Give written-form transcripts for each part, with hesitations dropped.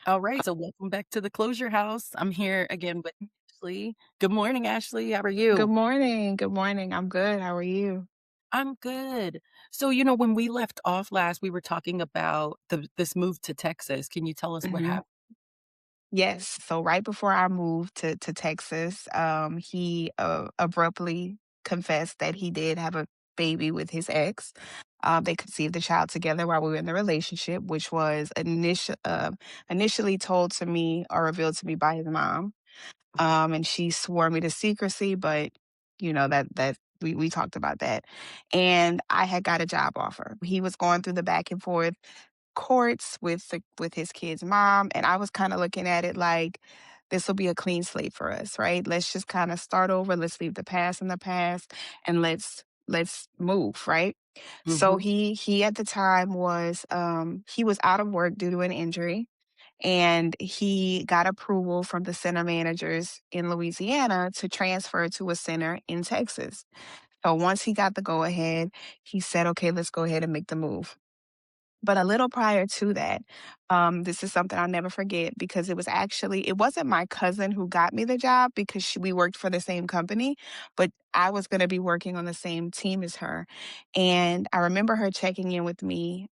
All right, so welcome back to the Closure House. I'm here again with Ashley. Good morning, Ashley. How are Good you? morning. Good morning. I'm good. How are you? I'm good. So, when we left off last, we were talking about this move to Texas. Can you tell us what hmm happened? Yes. So right before I moved to Texas, he abruptly confessed that he did have a baby with his ex. They conceived the child together while we were in the relationship, which was initially told to me or revealed to me by his mom. And she swore me to secrecy, but that we talked about that. And I had got a job offer. He was going through the back and forth courts with his kid's mom, and I was kind of looking at it like this will be a clean slate for us, right? Let's just kind of start over. Let's leave the past in the past, and let's move, right? So Mhm. he at the time he was out of work due to an injury, and he got approval from the center managers in Louisiana to transfer to a center in Texas. So once he got the go ahead, he said, "Okay, let's go ahead and make the move." But a little prior to that, this is something I'll never forget because it wasn't my cousin who got me the job because we worked for the same company, but I was going to be working on the same team as her. And I remember her checking in with me,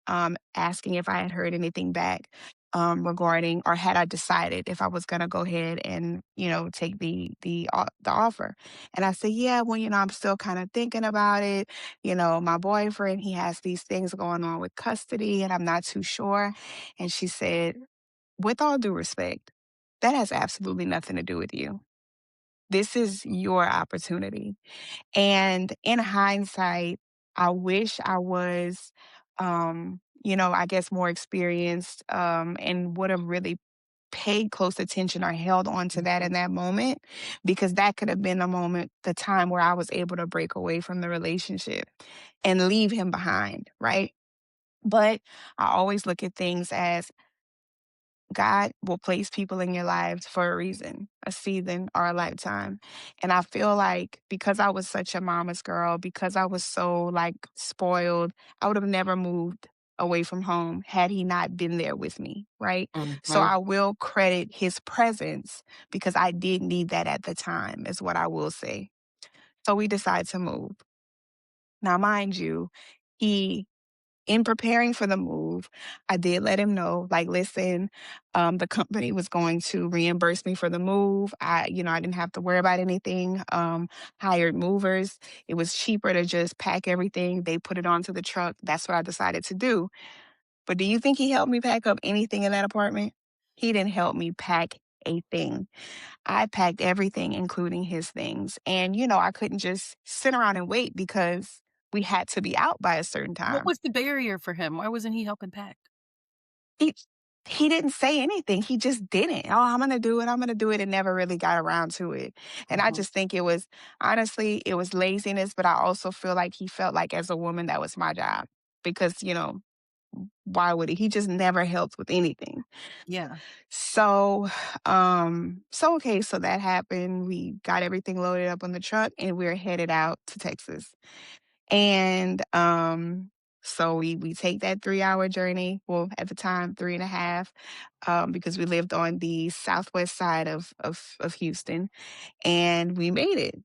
asking if I had heard anything back. Regarding, or had I decided if I was going to go ahead and take the offer, and I said, yeah, well, I'm still kind of thinking about it. My boyfriend, he has these things going on with custody, and I'm not too sure. And she said, with all due respect, that has absolutely nothing to do with you. This is your opportunity. And in hindsight, I wish I was, I guess more experienced, and would have really paid close attention or held on to that Mhm. in that moment, because that could have been the time where I was able to break away from the relationship and leave him behind, right? But I always look at things as God will place people in your lives for a reason, a season, or a lifetime. And I feel like because I was such a mama's girl, because I was so like spoiled, I would have never moved away from home had he not been there with me, right? So Mhm. I will credit his presence because I did need that at the time, is what I will say. So we decided to move. Now, mind you, he in preparing for the move, I did let him know, like, listen, the company was going to reimburse me for the move. I didn't have to worry about anything. Hired movers. It was cheaper to just pack everything. They put it onto the truck. That's what I decided to do. But do you think he helped me pack up anything in that apartment? He didn't help me pack a thing. I packed everything, including his things. And, I couldn't just sit around and wait because we had to be out by a certain What time. was the barrier for him? Why wasn't he helping pack? He he didn't say anything, he just didn't. "Oh, I'm gonna do it," and never really got around to it, and I Mhm. just think it was honestly, it was laziness, but I also feel like he felt like as a woman, that was my job because, why would he? He just never helped with anything. Yeah. So, okay, so that happened, we got everything loaded up on the truck, and we're headed out to Texas. And, so we take that 3-hour journey, well, at the time, 3.5, because we lived on the southwest side of Houston, and we made it.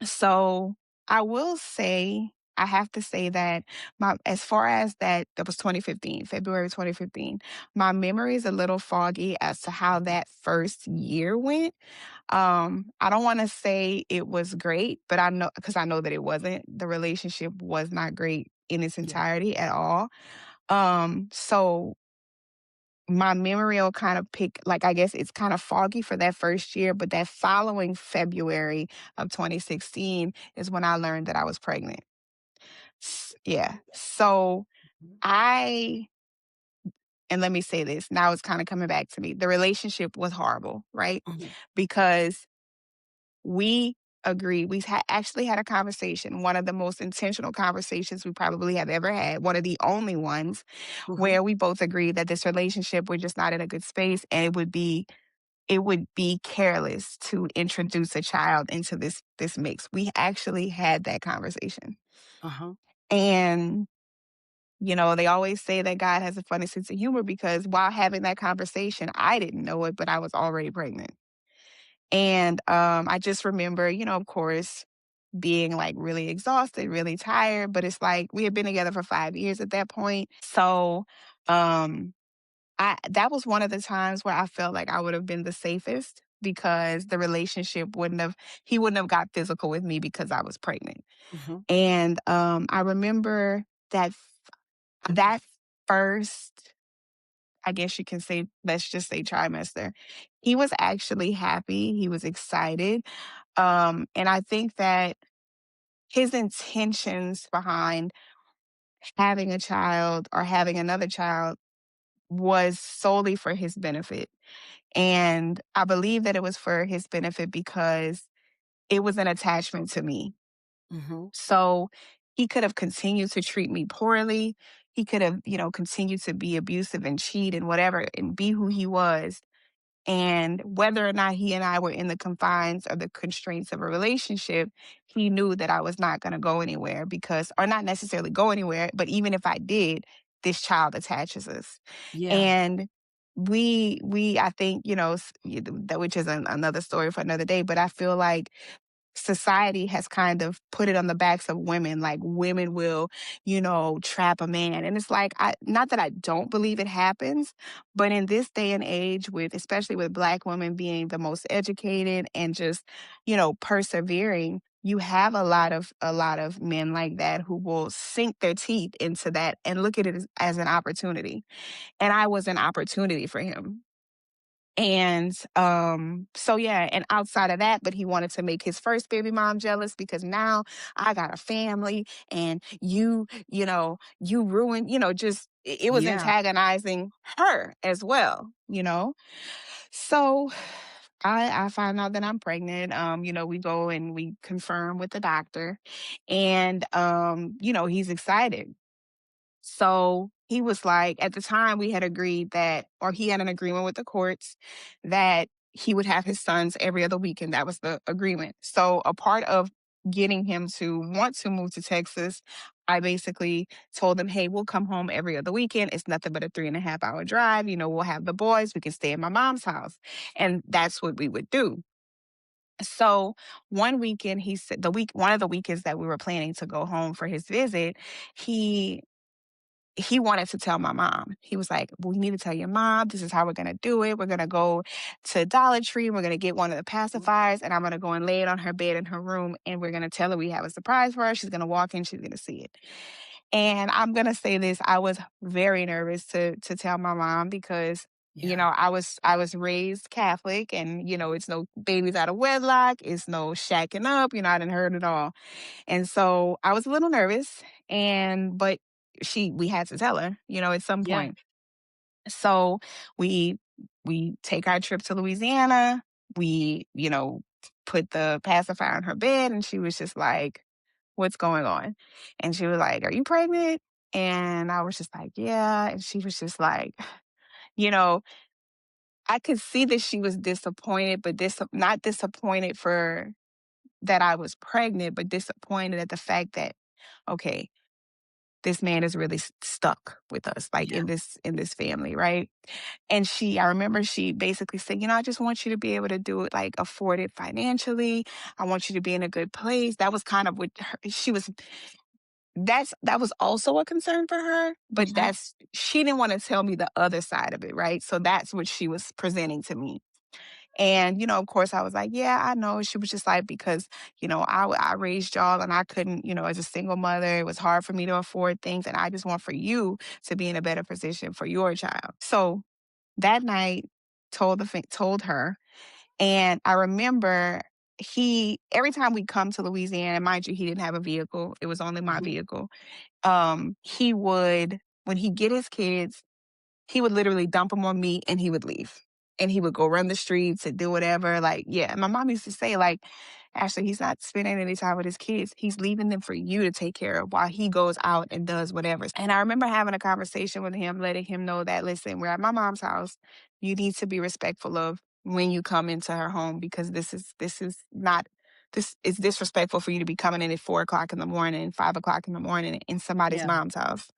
So, I have to say that my as far as that was 2015, February 2015. My memory is a little foggy as to how that first year went. I don't wanna say it was great, but I know because I know that it wasn't. The relationship was not great in its Yeah. entirety at all. So my memory will kind of I guess it's kind of foggy for that first year, but that following February of 2016 is when I learned that I was pregnant. Yeah. So Mhm. I and let me say this, now it's kinda coming back to me. The relationship was horrible, right? Mhm. Because we agree. Actually had a conversation, one of the most intentional conversations we probably have ever had, one of the only ones Mhm. where we both agreed that this relationship, we're just not in a good space, and it would be careless to introduce a child into this mix. We actually had that conversation. Uh-huh. And They always say that God has a funny sense of humor because while having that conversation, I didn't know it, but I was already pregnant. And I just remember, of course, being like really exhausted, really tired. But it's like we had been together for 5 years at that point. So um I that was one of the times where I felt like I would have been the safest because the relationship wouldn't have he wouldn't have got physical with me because I was pregnant. Mhm. And I remember that first, I guess you can say, let's just say trimester, he was actually happy. He was excited. And I think that his intentions behind having a child or having another child was solely for his benefit. And I believe that it was for his benefit because it was an attachment to me. Mhm. So he could have continued to treat me poorly. He could have, continued to be abusive and cheat and whatever and be who he was. And whether or not he and I were in the confines or the constraints of a relationship, he knew that I was not going to go anywhere or not necessarily go anywhere, but even if I did, this child attaches us. Yeah. And I think, that which is another story for another day, but I feel like society has kind of put it on the backs of women, like women will, trap a man. And it's like, not that I don't believe it happens, but in this day and age, especially with Black women being the most educated and just, persevering, you have a lot of men like that who will sink their teeth into that and look at it as an opportunity. And I was an opportunity for him. And so yeah, and outside of that, but he wanted to make his first baby mom jealous because now I got a family and you ruined, just it was Yeah. antagonizing her as well. So I find out that I'm pregnant. We go and we confirm with the doctor and he's excited. So he was like, at the time, we had agreed that, or he had an agreement with the courts that he would have his sons every other weekend. That was the agreement. So, a part of getting him to want to move to Texas, I basically told him, hey, we'll come home every other weekend. It's nothing but a 3.5 hour drive. We'll have the boys. We can stay at my mom's house. And that's what we would do. So one weekend, he said one of the weekends that we were planning to go home for his visit, he he wanted to tell my mom. He was like, "We need to tell your mom. This is how we're gonna do it. We're gonna go to Dollar Tree. We're gonna get one of the pacifiers, and I'm gonna go and lay it on her bed in her room, and we're gonna tell her we have a surprise for her. She's gonna walk in. She's gonna see it." And I'm gonna say this: I was very nervous to tell my mom because Yeah. I was raised Catholic, and it's no babies out of wedlock. It's no shacking up. I didn't heard it all. And so I was a little nervous but we had to tell her, at some Yeah. point. So we we take our trip to Louisiana. We, put the pacifier on her bed and she was just like, "What's going on?" And she was like, "Are you pregnant?" And I was just like, "Yeah." And she was just like, you know, I could see that she was disappointed, but not disappointed for that I was pregnant, but disappointed at the fact that, okay, this man is really stuck with us, like Yeah. in this family, right? And I remember she basically said, I just want you to be able to do it, like afford it financially. I want you to be in a good place. That was kind of what she was. That was also a concern for her, but Mhm. she didn't want to tell me the other side of it, right? So that's what she was presenting to me. And, of course, I was like, "Yeah, I know." She was just like, "Because, I raised y'all and I couldn't, as a single mother, it was hard for me to afford things. And I just want for you to be in a better position for your child." So that night, told her. And I remember every time we come to Louisiana, mind you, he didn't have a vehicle. It was only my Mhm. vehicle. He would, when he get his kids, he would literally dump them on me and he would leave. And he would go run the streets and do whatever. Like, yeah. And my mom used to say, like, "Ashley, he's not spending any time with his kids. He's leaving them for you to take care of while he goes out and does whatever." And I remember having a conversation with him, letting him know that, listen, we're at my mom's house. You need to be respectful of when you come into her home because this is disrespectful for you to be coming in at 4 o'clock in the morning, 5 o'clock in the morning in somebody's Yeah. mom's house.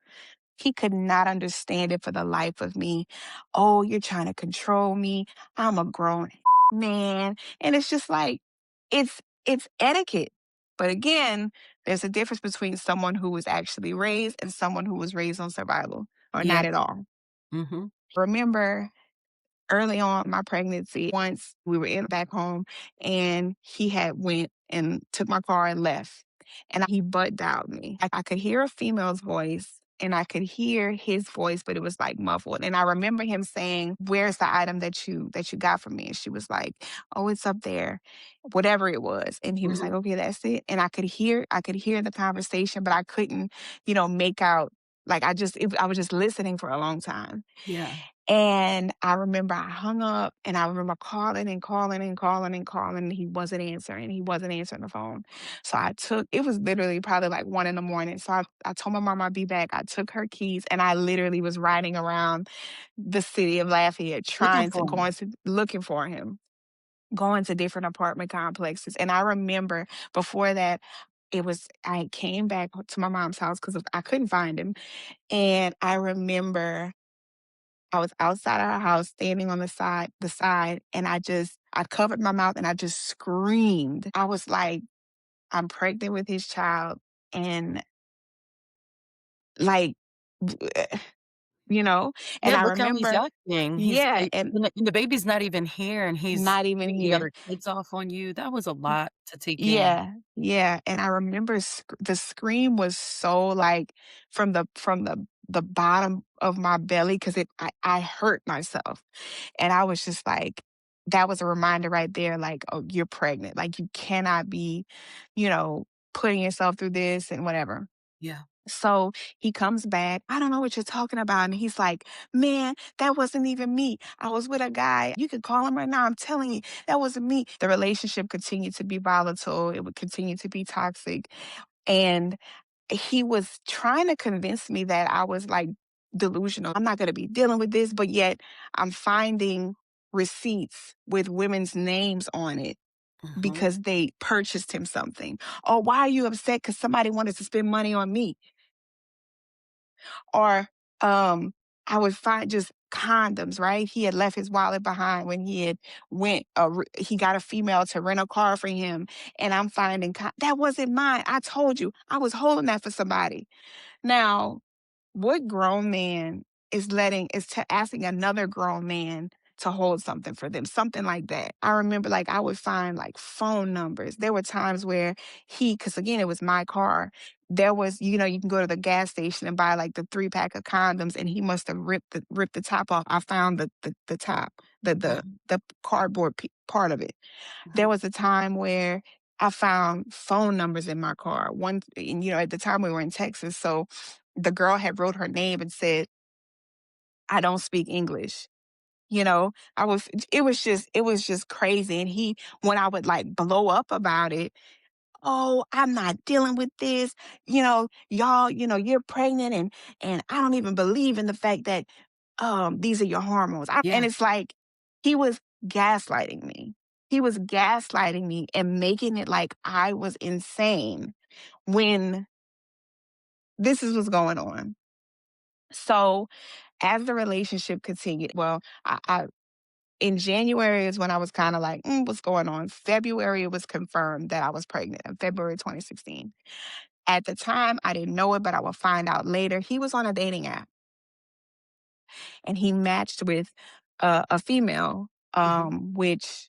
He could not understand it for the life of me. "Oh, you're trying to control me. I'm a grown man." And it's just like, it's etiquette. But again, there's a difference between someone who was actually raised and someone who was raised on survival or Yeah. not at all. Mhm. Remember early on in my pregnancy, once we were in back home and he had went and took my car and left. And he butt dialed me. I could hear a female's voice and I could hear his voice, but it was like muffled. And I remember him saying, "Where's the item that you got from me?" And she was like, "Oh, it's up there," whatever it was. And he was like, Mhm. "Okay, that's it." And I could hear the conversation, but I couldn't, make out. Like I was just listening for a long time. Yeah. And I remember I hung up and I remember calling and calling and calling and calling, and he wasn't answering. He wasn't answering the phone. So it was literally probably like 1 in the morning. So I told my mom I'd be back. I took her keys and I literally was riding around the city of Lafayette Looking trying to for 'em. looking for him, going to different apartment complexes. And I remember before that, I came back to my mom's house because I couldn't find him. And I remember I was outside our house standing on the side, and I covered my mouth and I just screamed. I was like, I'm pregnant with his child and like, you know, and Yeah, I look how he's remember, acting. yeah, and And the baby's not even here, and he's not even getting the here. other kids off on you. That was a lot to take in. Yeah, yeah, and I remember the scream was so like from the bottom of my belly because I hurt myself. And I was just like, that was a reminder right there, like, oh, you're pregnant. Like, you cannot be, you know, putting yourself through this and whatever. Yeah. So he comes back. "I don't know what you're talking about." And he's like, "Man, that wasn't even me. I was with a guy. You could call him right now. I'm telling you, that wasn't me." The relationship continued to be volatile. It would continue to be toxic. And he was trying to convince me that I was like delusional. I'm not going to be dealing with this, but yet I'm finding receipts with women's names on it Mhm. because they purchased him something. "Oh, why are you upset? Because somebody wanted to spend money on me." Or I would find just condoms, right? He had left his wallet behind when he got a female to rent a car for him, and I'm finding that wasn't mine. I told you I was holding that for somebody. Now, what grown man is asking another grown man to hold something for them, something like that? I remember, like, I would find like phone numbers. There were times where because again, it was my car. There was, you can go to the gas station and buy like the 3 pack of condoms, and he must have ripped the top off. I found the top, Mhm. the cardboard part of it. There Mhm. was a time where I found phone numbers in my car. And at the time we were in Texas, so the girl had wrote her name and said, "I don't speak English." It was just crazy. And when I would like blow up about it, "Oh, I'm not dealing with this. Y'all, you're pregnant and I don't even believe in the fact that these are your hormones." And Yeah. it's like he was gaslighting me. He was gaslighting me and making it like I was insane when this is what's going on. So as the relationship continued, well, in January is when I was kind of like, what's going on? February, it was confirmed that I was pregnant in February 2016. At the time, I didn't know it, but I will find out later. He was on a dating app and he matched with a female, Mhm. which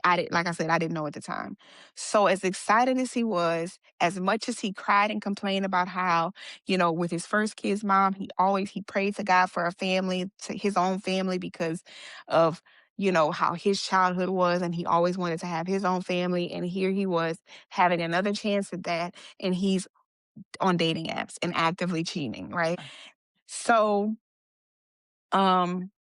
I didn't, like I said, I didn't know at the time. So as excited as he was, as much as he cried and complained about how, with his first kid's mom, he prayed to God for a family, to his own family because of, how his childhood was, and he always wanted to have his own family. And here he was having another chance at that, and he's on dating apps and actively cheating, right? So, um,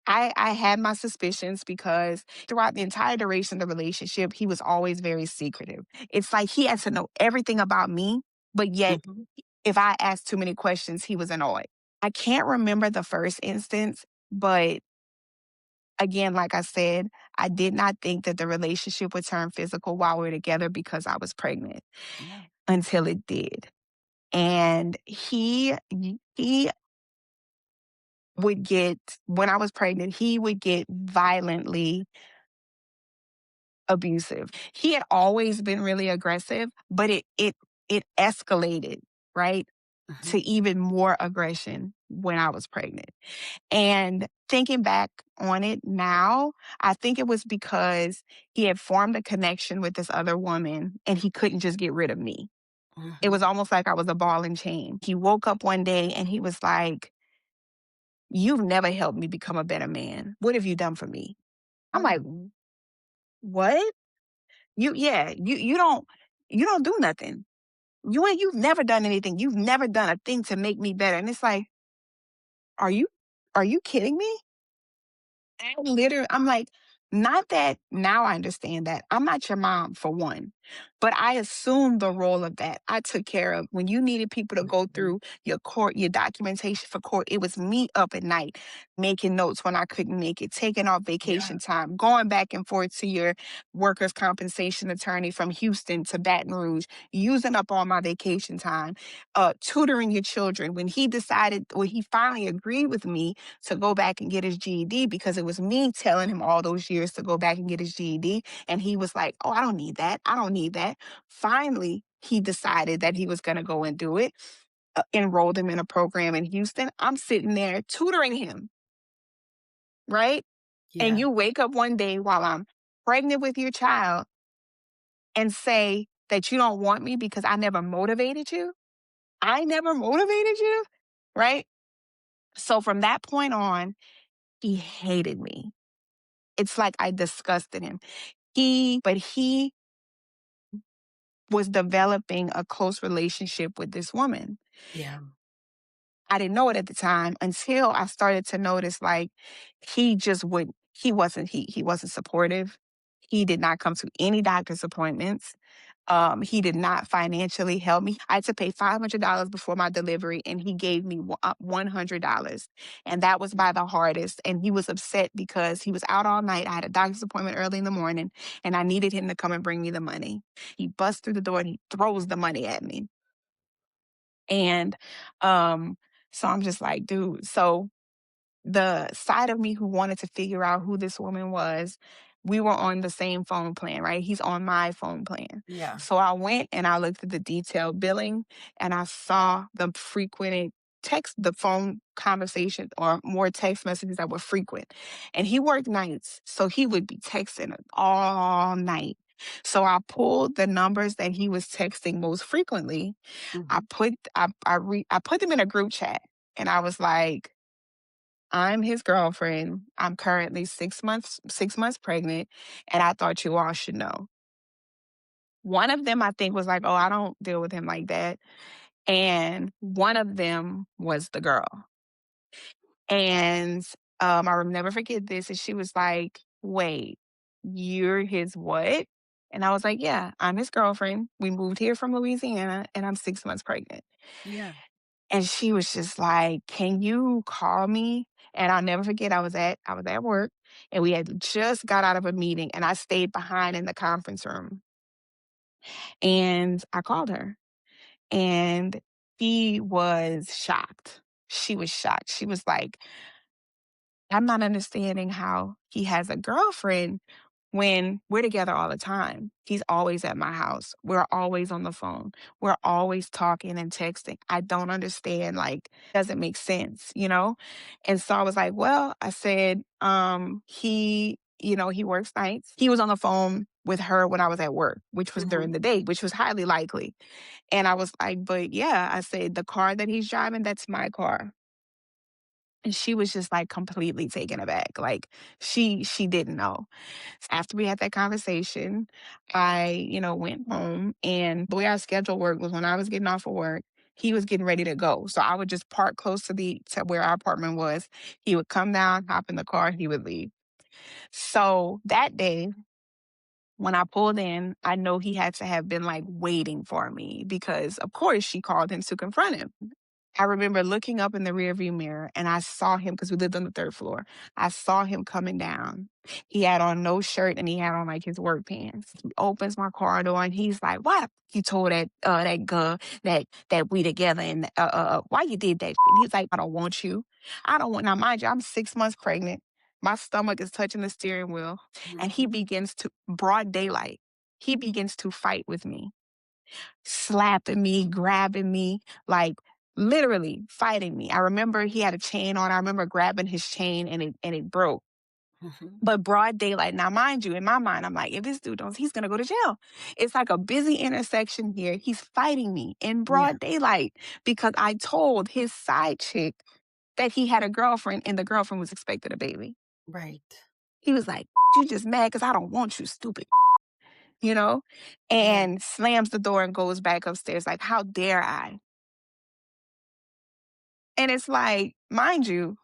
I had my suspicions because throughout the entire duration of the relationship, he was always very secretive. It's like he had to know everything about me, but yet Mhm. if I asked too many questions, he was annoyed. I can't remember the first instance, but again, like I said, I did not think that the relationship would turn physical while we were together because I was pregnant Yeah. until it did. And he would get when I was pregnant, he would get violently abusive. He had always been really aggressive, but it escalated, right, to Mhm. even more aggression when I was pregnant. And thinking back on it now, I think it was because he had formed a connection with this other woman and he couldn't just get rid of me. It was Mhm. almost like I was a ball and chain. He woke up one day and he was like, "You've never helped me become a better man. What have you done for me?" I'm like, Mm. "What? You don't do nothing. You've never done anything. You've never done a thing to make me better." And it's like, "Are you are you kidding me?" I'm like, not that now I understand that. I'm not your mom for one, but I assumed the role of that. I took care of when you needed people to go Mhm. through your court, your documentation for court. It was me up at night making notes when I couldn't make it, taking off Yeah. vacation time, going back and forth to your workers' compensation attorney from Houston to Baton Rouge, using up all my vacation time, tutoring your children. When he finally agreed with me to go back and get his GED because it was me telling him all those years to go back and get his GED. And he was like, "Oh, I don't need that. I don't need that." Finally, he decided that he was going to go and do it, enrolled him in a program in Houston. I'm sitting there tutoring him, right? And Yeah. you wake up one day while I'm pregnant with your child and say that you don't want me because I never motivated you. I never motivated you, right? So from that point on, he hated me. It's like I disgusted him. He was developing a close relationship with this woman. Yeah. I didn't know it at the time until I started to notice like he just would he wasn't supportive. He did not come to any doctor's appointments. He did not financially help me. I had to pay $500 before my delivery, and he gave me $100. And that was by the hardest. And he was upset because he was out all night. I had a doctor's appointment early in the morning, and I needed him to come and bring me the money. He busts through the door and he throws the money at me. And um, so I'm just like, dude. So the side of me who wanted to figure out who this woman was, we were on the same phone plan, right? He's on my phone plan. Yeah. So I went and I looked at the detailed billing and I saw the phone conversations or more text messages that were frequent. And he worked nights, so he would be texting all night. So I pulled the numbers that he was texting most frequently. Mhm. I put them in a group chat and I was like, "I'm his girlfriend. I'm currently 6 months pregnant, and I thought you all should know." One of them I think was like, "Oh, I don't deal with him like that." And one of them was the girl. And I will never forget this. And she was like, "Wait, you're his what?" And I was like, "Yeah, I'm his girlfriend. We moved here from Louisiana, and I'm 6 months pregnant." Yeah. And she was just like, "Can you call me?" And I'll never forget, I was at work, and we had just got out of a meeting, and I stayed behind in the conference room, and I called her, and she was shocked. She was shocked. She was like, "I'm not understanding how he has a girlfriend when we're together all the time. He's always at my house. We're always on the phone. We're always talking and texting. I don't understand. Like, doesn't make sense, you know?" And so I was like, "Well," I said, he works nights. He was on the phone with her when I was at work, which was during Mhm. the day, which was highly likely. And I was like, "But yeah," I said, "the car that he's driving, that's my car." And she was just like completely taken aback. Like she didn't know. After we had that conversation, I went home, and the way our schedule worked was when I was getting off of work, he was getting ready to go. So I would just park close to where our apartment was. He would come down, hop in the car, he would leave. So that day, when I pulled in, I know he had to have been like waiting for me because of course she called him to confront him. I remember looking up in the rearview mirror and I saw him because we lived on the 3rd floor. I saw him coming down. He had on no shirt and he had on like his work pants. He opens my car door and he's like, "Why you told that girl that we together and why you did that?" And he's like, "I don't want you. I don't want." Now, mind you, I'm 6 months pregnant. My stomach is touching the steering wheel, and he Mhm. begins to broad daylight. He begins to fight with me, slapping me, grabbing me, like literally fighting me. I remember he had a chain on. I remember grabbing his chain and it broke. Mhm. But broad daylight. Now, mind you, in my mind, I'm like, if this dude don't, he's gonna go to jail. It's like a busy intersection here. He's fighting me in Yeah. broad daylight because I told his side chick that he had a girlfriend and the girlfriend was expecting a baby. Right. He was like, "You just mad because I don't want you, stupid," you know, Yeah. and slams the door and goes back upstairs. Like, how dare I? And it's like, mind you,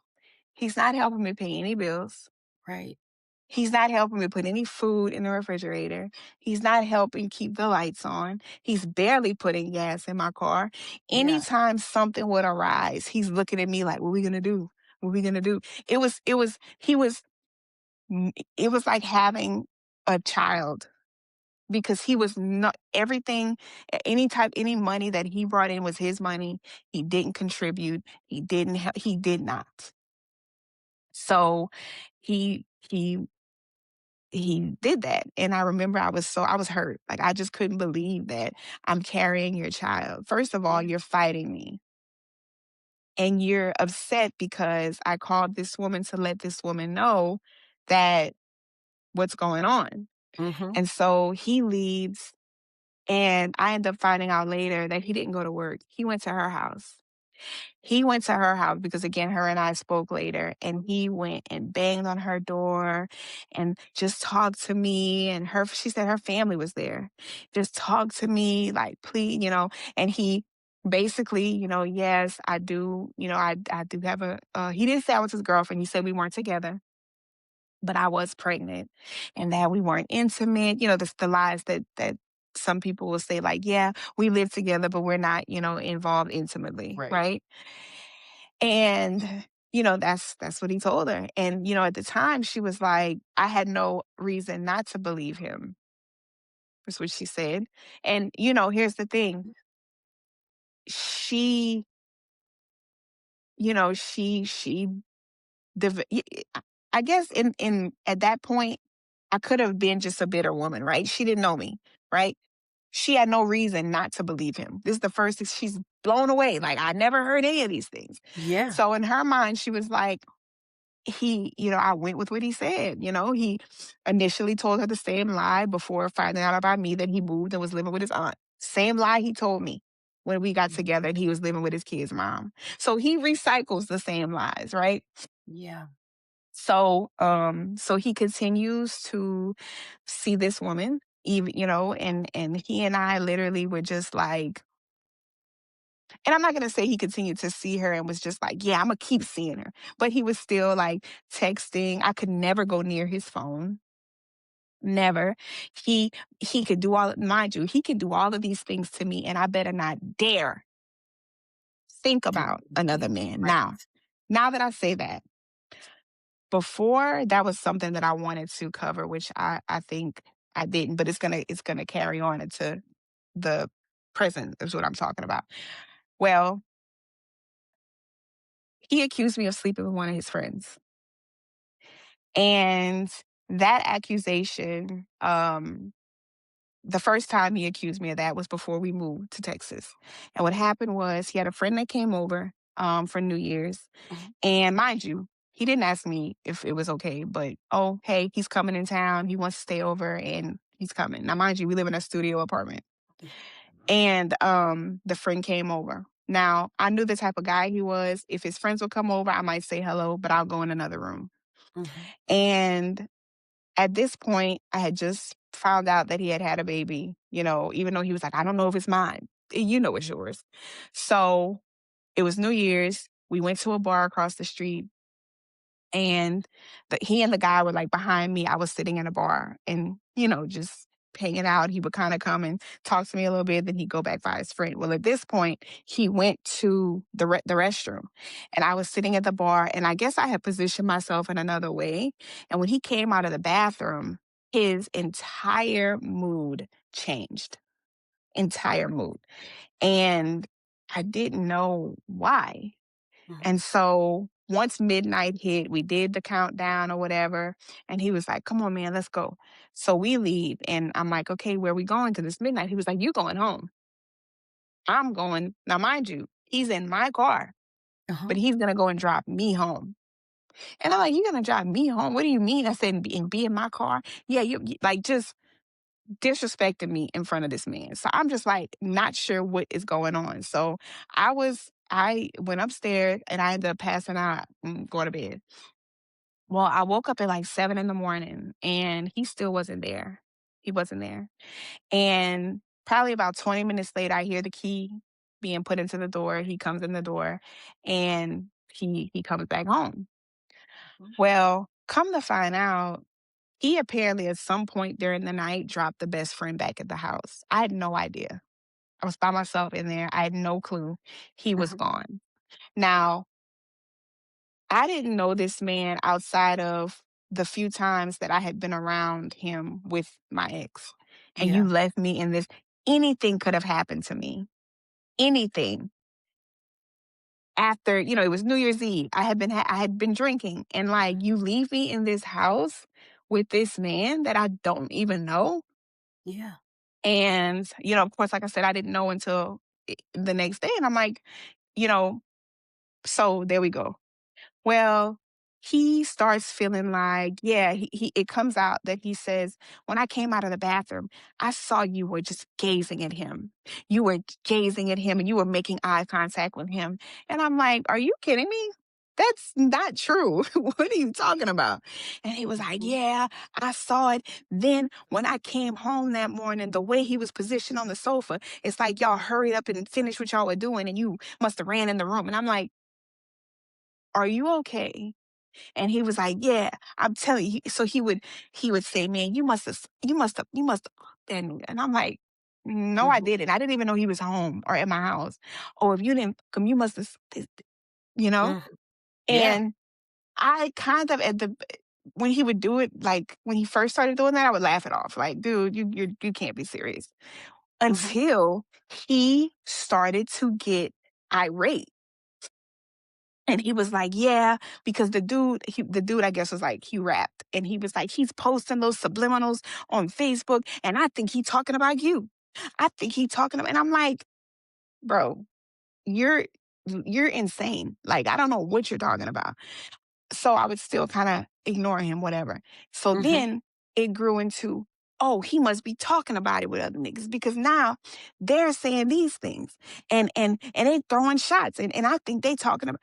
he's not helping me pay any bills. Right. He's not helping me put any food in the refrigerator. He's not helping keep the lights on. He's barely putting gas in my car. Yeah. Anytime something would arise, he's looking at me like, "What we gonna do? What we gonna do?" He was, it was like having a child because he was not everything, any money that he brought in was his money. He didn't contribute. He didn't, he did not. So he did that. And I remember I was hurt. Like I just couldn't believe that I'm carrying your child. First of all, Yeah. you're fighting me. And you're upset because I called this woman to let this woman know that what's going on. Mhm. And so he leaves and I end up finding out later that he didn't go to work. He went to her house. He went to her house because again, her and I spoke later, and he went and banged on her door and just talked to me. And she said her family was there. Just talked to me, like, please, and he basically, yes, I do, I do have he didn't say I was his girlfriend. He said we weren't together, but I was pregnant and that we weren't intimate. The lies that some people will say, like, yeah, we live together, but we're not, involved intimately, Right. right? And, that's what he told her. And, at the time she was like, I had no reason not to believe him, is what she said. And, here's the thing. She, she I guess in at that point, I could have been just a bitter woman, right? She didn't know me, right? She had no reason not to believe him. This is the first thing she's blown away. Like, I never heard any of these things. Yeah. So in her mind, she was like, I went with what he said. He initially told her the same lie before finding out about me that he moved and was living with his aunt. Same lie he told me when we got together Mhm. and he was living with his kid's mom. So he recycles the same lies, right? Yeah. So he continues to see this woman, even, and he and I literally were just like, and I'm not gonna say he continued to see her and was just like, yeah, I'm gonna keep seeing her. But he was still like texting. I could never go near his phone. Never. He he could do all, mind you, he can do all of these things to me, and I better not dare think Do about another anything. man. Now, Right. now that I say that, before that was something that I wanted to cover, which I think I didn't, but it's gonna carry on into the present is what I'm talking about. Well, he accused me of sleeping with one of his friends. And that accusation, the first time he accused me of that was before we moved to Texas. And what happened was he had a friend that came over for New Year's. Mhm. And mind you, he didn't ask me if it was okay, but oh, hey, he's coming in town. He wants to stay over and he's coming. Now, mind you, we live in a studio apartment. And the friend came over. Now, I knew the type of guy he was. If his friends would come over, I might say hello, but I'll go in another room. Mhm. And at this point, I had just found out that he had had a baby, even though he was like, I don't know if it's mine. You know it's yours. So it was New Year's. We went to a bar across the street, and he and the guy were like behind me. I was sitting in a bar and, just hanging out. He would kind of come and talk to me a little bit, then he'd go back by his friend. Well, at this point, he went to the restroom, and I was sitting at the bar, and I guess I had positioned myself in another way. And when he came out of the bathroom, his entire mood changed. Entire mood. And I didn't know why. Mhm. And so once midnight hit, we did the countdown or whatever. And he was like, come on, man, let's go. So we leave. And I'm like, okay, where are we going? Because it's midnight. He was like, you going home. I'm going. Now, mind you, he's in my car, Uh-huh. but he's going to go and drop me home. And I'm like, you're going to drive me home? What do you mean? I said, and be in my car? Yeah, like just disrespected me in front of this man. So I'm just like not sure what is going on. So I went upstairs and I ended up passing out, going to bed. Well, I woke up at like 7 in the morning and he still wasn't there. He wasn't there. And probably about 20 minutes later, I hear the key being put into the door. He comes in the door and he comes back home. Mhm. Well, come to find out, he apparently at some point during the night dropped the best friend back at the house. I had no idea. I was by myself in there. I had no clue. He was Uh-huh. gone. Now, I didn't know this man outside of the few times that I had been around him with my ex. And you Yeah. left me in this. Anything could have happened to me. Anything. After, it was New Year's Eve. I had been drinking and like you leave me in this house with this man that I don't even know. Yeah. And, of course, like I said, I didn't know until the next day. And I'm like, you know, so there we go. Well, he starts feeling like, yeah, it comes out that he says, when I came out of the bathroom, I saw you were just gazing at him. You were gazing at him and you were making eye contact with him. And I'm like, are you kidding me? That's not true. What are you talking about? And he was like, Mhm. yeah, I saw it. Then when I came home that morning, the way he was positioned on the sofa, it's like y'all hurried up and finished what y'all were doing and you must have ran in the room. And I'm like, are you okay? And he was like, "Yeah, I'm telling you." So he would say, "Man, you must have," and I'm like, "No, I Mhm. didn't. I didn't even know he was home or at my house. Or if you didn't come, you must have, you know." Mhm. Yeah. And I kind of when he would do it, like when he first started doing that, I would laugh it off. Like, dude, you can't be serious. Mhm. Until he started to get irate. And he was like, "Yeah," because the dude, I guess, was like, he rapped, and he was like, "He's posting those subliminals on Facebook, and I think he talking about you. I think he talking about," and I'm like, "Bro, you're you're insane. Like, I don't know what you're talking about." So I would still kinda ignore him, whatever. So Mhm. then it grew into, "Oh, he must be talking about it with other niggas because now they're saying these things and they throwing shots, and I think they talking about."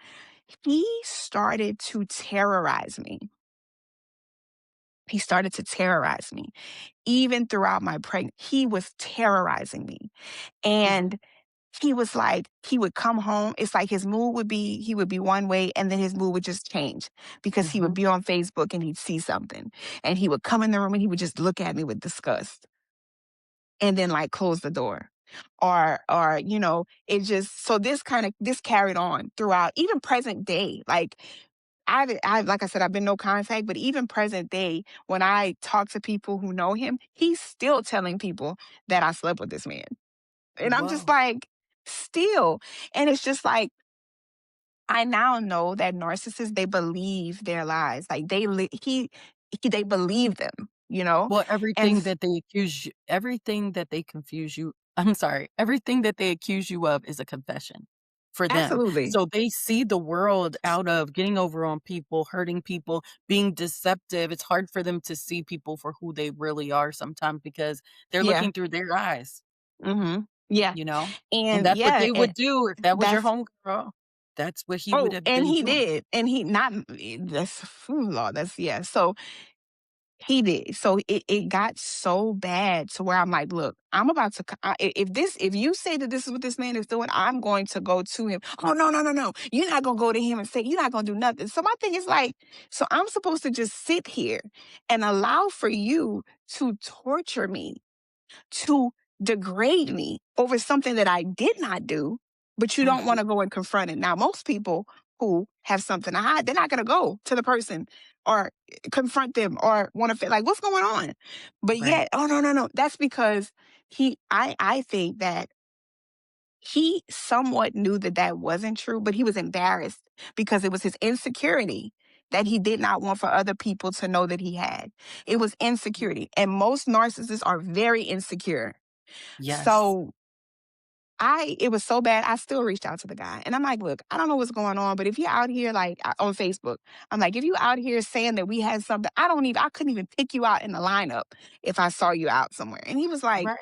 He started to terrorize me. He started to terrorize me. Even throughout my pregnancy, he was terrorizing me. Mhm. And he was like, he would come home. It's like his mood would be, he would be one way and then his mood would just change because he would Mhm. be on Facebook and he'd see something. And he would come in the room and he would just look at me with disgust and then like close the door. Or, it just, so this carried on throughout even present day. Like I like I said, I've been no contact, but even present day, when I talk to people who know him, he's still telling people that I slept with this man. And I'm just Whoa. like, still. And it's just like, I now know that narcissists, they believe their lies. Like they believe them. Well, And everything that they confuse you I'm sorry, everything that they accuse you of is a confession for them. absolutely. So they see the world out of getting over on people, hurting people, being deceptive. It's hard for them to see people for who they really are sometimes because they're Yeah. looking through their eyes, Yeah. you know? And And that's what yeah, they and would do if that was your that's homegirl. That's what he would oh, have and been he doing. did. And he not that's Lord, that's yeah. So he did. So it got so bad to where I'm like, look, I'm about to. If you say that this is what this man is doing, I'm going to go to him. Oh no, no, no, no! You're not gonna go to him and say you're not gonna do nothing. So my thing is like, so I'm supposed to just sit here and allow for you to torture me. to degrade me over something that I did not do, but you don't want Mhm. to go and confront it. Now, most people who have something to hide, they're not going to go to the person or confront them or want to feel like, what's going on? But Right. yet, oh, no, no, no. That's because I think that he somewhat knew that that wasn't true, but he was embarrassed because it was his insecurity that he did not want for other people to know that he had. It was insecurity. And most narcissists are very insecure. Yes. So it was so bad, I still reached out to the guy. And I'm like, look, I don't know what's going on, but if you're out here like on Facebook, I'm like, if you out here saying that we had something, I couldn't even pick you out in the lineup if I saw you out somewhere. And Right.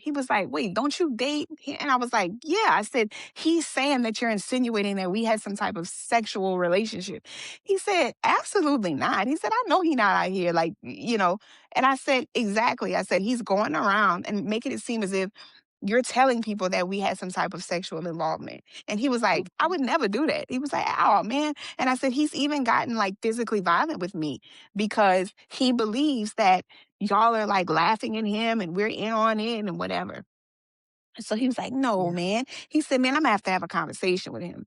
he was like, wait, don't you date? And I was like, yeah. I said, he's saying that you're insinuating that we had some type of sexual relationship. He said, absolutely not. He said, I know he not out here like, and I said, exactly. I said, he's going around and making it seem as if you're telling people that we had some type of sexual involvement. And he was like, I Mhm. would never do that. He was like, oh man. And I said, he's even gotten like physically violent with me because he believes that y'all are like laughing at him and we're in on it and whatever. So he was like, no, Yeah. man. He said, man, I'm gonna have to have a conversation with him.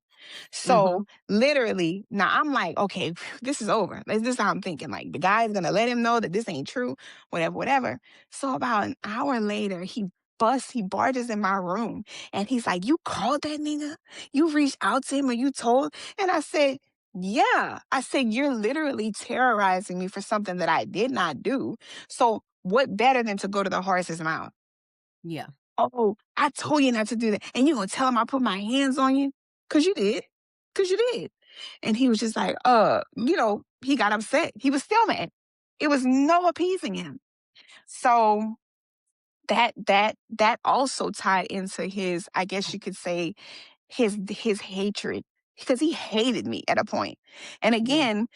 So Mhm. literally, now I'm like, okay, this is over. This is how I'm thinking. Like the guy's gonna let him know that this ain't true, whatever, whatever. So about an hour later, he barges in my room and he's like, you called that nigga? You reached out to him and you told? And I said, yeah. I said, you're literally terrorizing me for something that I did not do. So what better than to go to the horse's mouth? Yeah. Oh, I told you not to do that. And you gonna tell him I put my hands on you? Cause you did. Cause you did. And he was just like, he got upset. He was still mad. It was no appeasing him. So that also tied into his, I guess you could say, his hatred. Because he hated me at a point. And Yeah. again,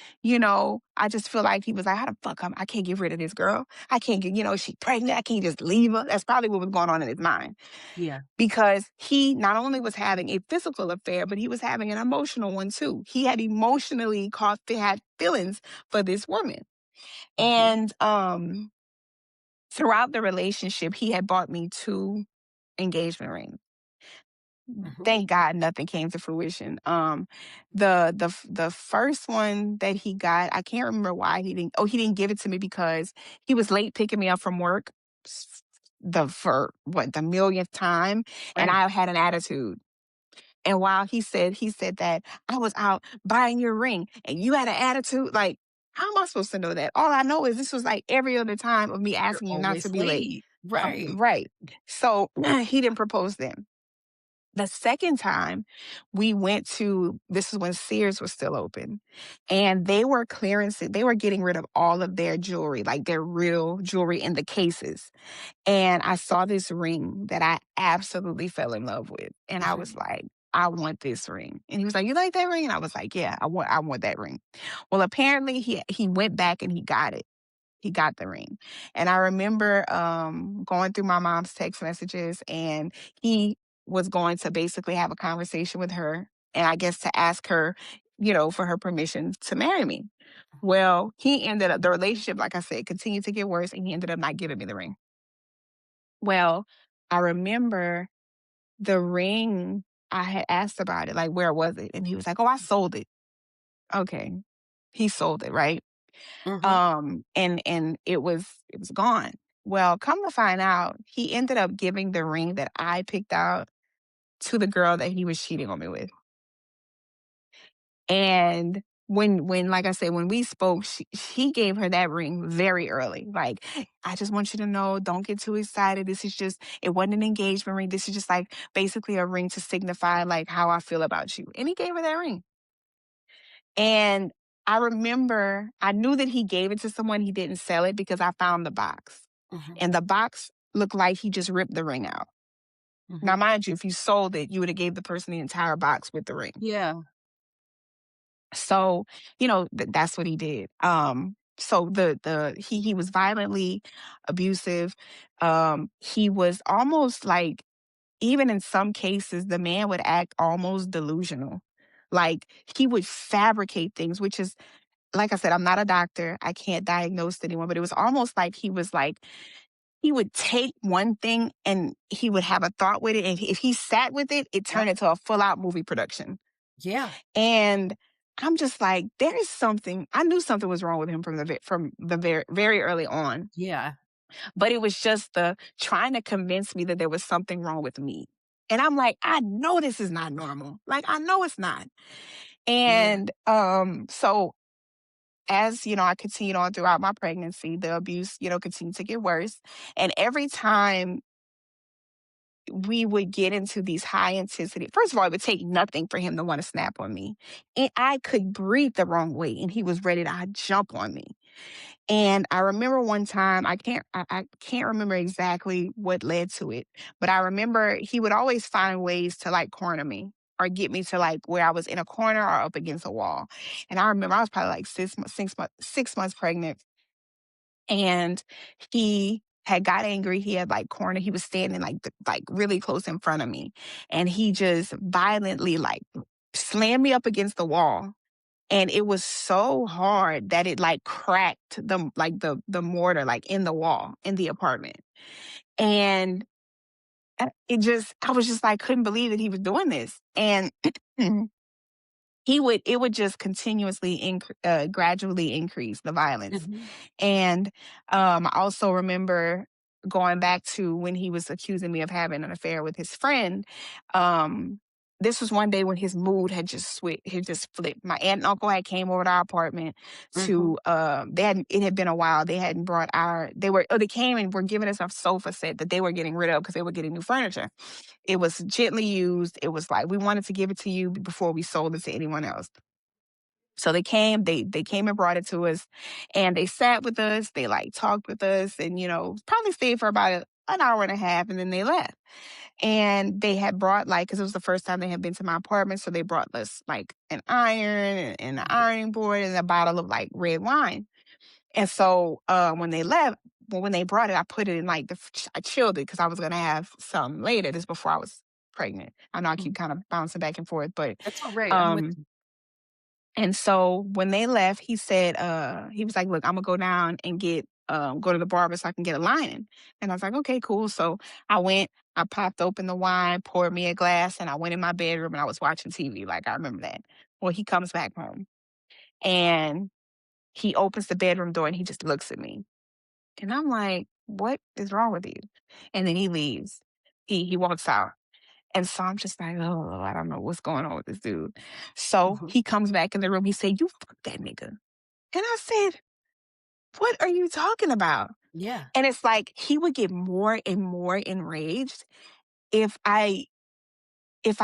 I just feel like he was like, how the fuck I can't get rid of this girl. I can't get, she pregnant. I can't just leave her. That's probably what was going on in his mind Yeah. because he not only was having a physical affair, but he was having an emotional one too. He had emotionally had feelings for this woman. Mhm. And throughout the relationship, he had bought me 2 engagement rings. Mhm. Thank God nothing came to fruition. The first one that he got, I can't remember why he didn't give it to me because he was late picking me up from work for what the millionth time, and Right. I had an attitude. And while he said that I was out buying your ring and you had an attitude, like, how am I supposed to know that? All I know is this was like every other time of me You're asking you not always to be late. late. Right. Right. So he didn't propose then. The second time we went to, this is when Sears was still open, and they were clearancing, they were getting rid of all of their jewelry, like their real jewelry in the cases. And I saw this ring that I absolutely fell in love with. And I was Mhm. like, I want this ring. And he was like, you like that ring? And I was like, yeah, I want that ring. Well, apparently he went back and he got it. He got the ring. And I remember going through my mom's text messages and he was going to basically have a conversation with her and I guess to ask her, for her permission to marry me. Well, the relationship, like I said, continued to get worse and he ended up not giving me the ring. Well, I remember the ring, I had asked about it, like, where was it? And he was like, oh, I sold it. Okay. He sold it, right? Mhm. And it was gone. Well, come to find out, he ended up giving the ring that I picked out to the girl that he was cheating on me with. And when like I said, when we spoke, he gave her that ring very early. Like, I just want you to know, don't get too excited. It wasn't an engagement ring. This is just like basically a ring to signify like how I feel about you. And he gave her that ring. And I remember I knew that he gave it to someone, he didn't sell it because I found the box. Mhm. And the box looked like he just ripped the ring out. Now, Mhm. mind you, if you sold it, you would have gave the person the entire box with the ring. Yeah. So, that's what he did. So he was violently abusive. He was almost like, even in some cases, the man would act almost delusional. Like he would fabricate things, which is, like I said, I'm not a doctor. I can't diagnose anyone, but it was almost like he would take one thing and he would have a thought with it. And if he sat with it, it Yep. turned into a full out movie production. Yeah. And I'm just like, there is something. I knew something was wrong with him from the very early on, Yeah. but it was just the trying to convince me that there was something wrong with me. And I'm like, I know this is not normal. Like I know it's not. Yeah. And so as I continued on throughout my pregnancy, the abuse, continued to get worse. And every time we would get into these high intensity, first of all, it would take nothing for him to want to snap on me. And I could breathe the wrong way and he was ready to jump on me. And I remember one time, I can't remember exactly what led to it, but I remember he would always find ways to like corner me or get me to like where I was in a corner or up against a wall. And I remember I was probably like 6 months pregnant, and he had got angry. He had like cornered. He was standing like really close in front of me, and he just violently like slammed me up against the wall, and it was so hard that it like cracked the mortar like in the wall in the apartment. And I was just like couldn't believe that he was doing this. And it would just continuously gradually increase the violence. Mhm. And I also remember going back to when he was accusing me of having an affair with his friend. um this was one day when his mood had just flipped. My aunt and uncle had came over to our apartment Mhm. to it had been a while. They hadn't brought our they came and were giving us a sofa set that they were getting rid of because they were getting new furniture. It was gently used. It was like, we wanted to give it to you before we sold it to anyone else. So they came and brought it to us, and they sat with us. They like talked with us, and probably stayed for about an hour and a half, and then they left. And they had brought like, because it was the first time they had been to my apartment, so they brought us like an iron and an Mhm. ironing board and a bottle of like red wine. And so when they left, well, when they brought it, I put it in like I chilled it because I was gonna have some later. This before I was pregnant. I know I keep Mhm. kind of bouncing back and forth, but That's alright. I'm with um, you. and so when they left, he said, he was like, "Look, I'm gonna go down and go to the barber so I can get a lining." And I was like, "Okay, cool." So I went, I popped open the wine, poured me a glass, and I went in my bedroom and I was watching TV. Like I remember that. Well, he comes back home and he opens the bedroom door and he just looks at me. And I'm like, "What is wrong with you?" And then he leaves. He walks out. And so I'm just like, "Oh, I don't know what's going on with this dude." So Mhm. he comes back in the room. He said, "You fuck that nigga." And I said, "What are you talking about?" Yeah. And it's like he would get more and more enraged if if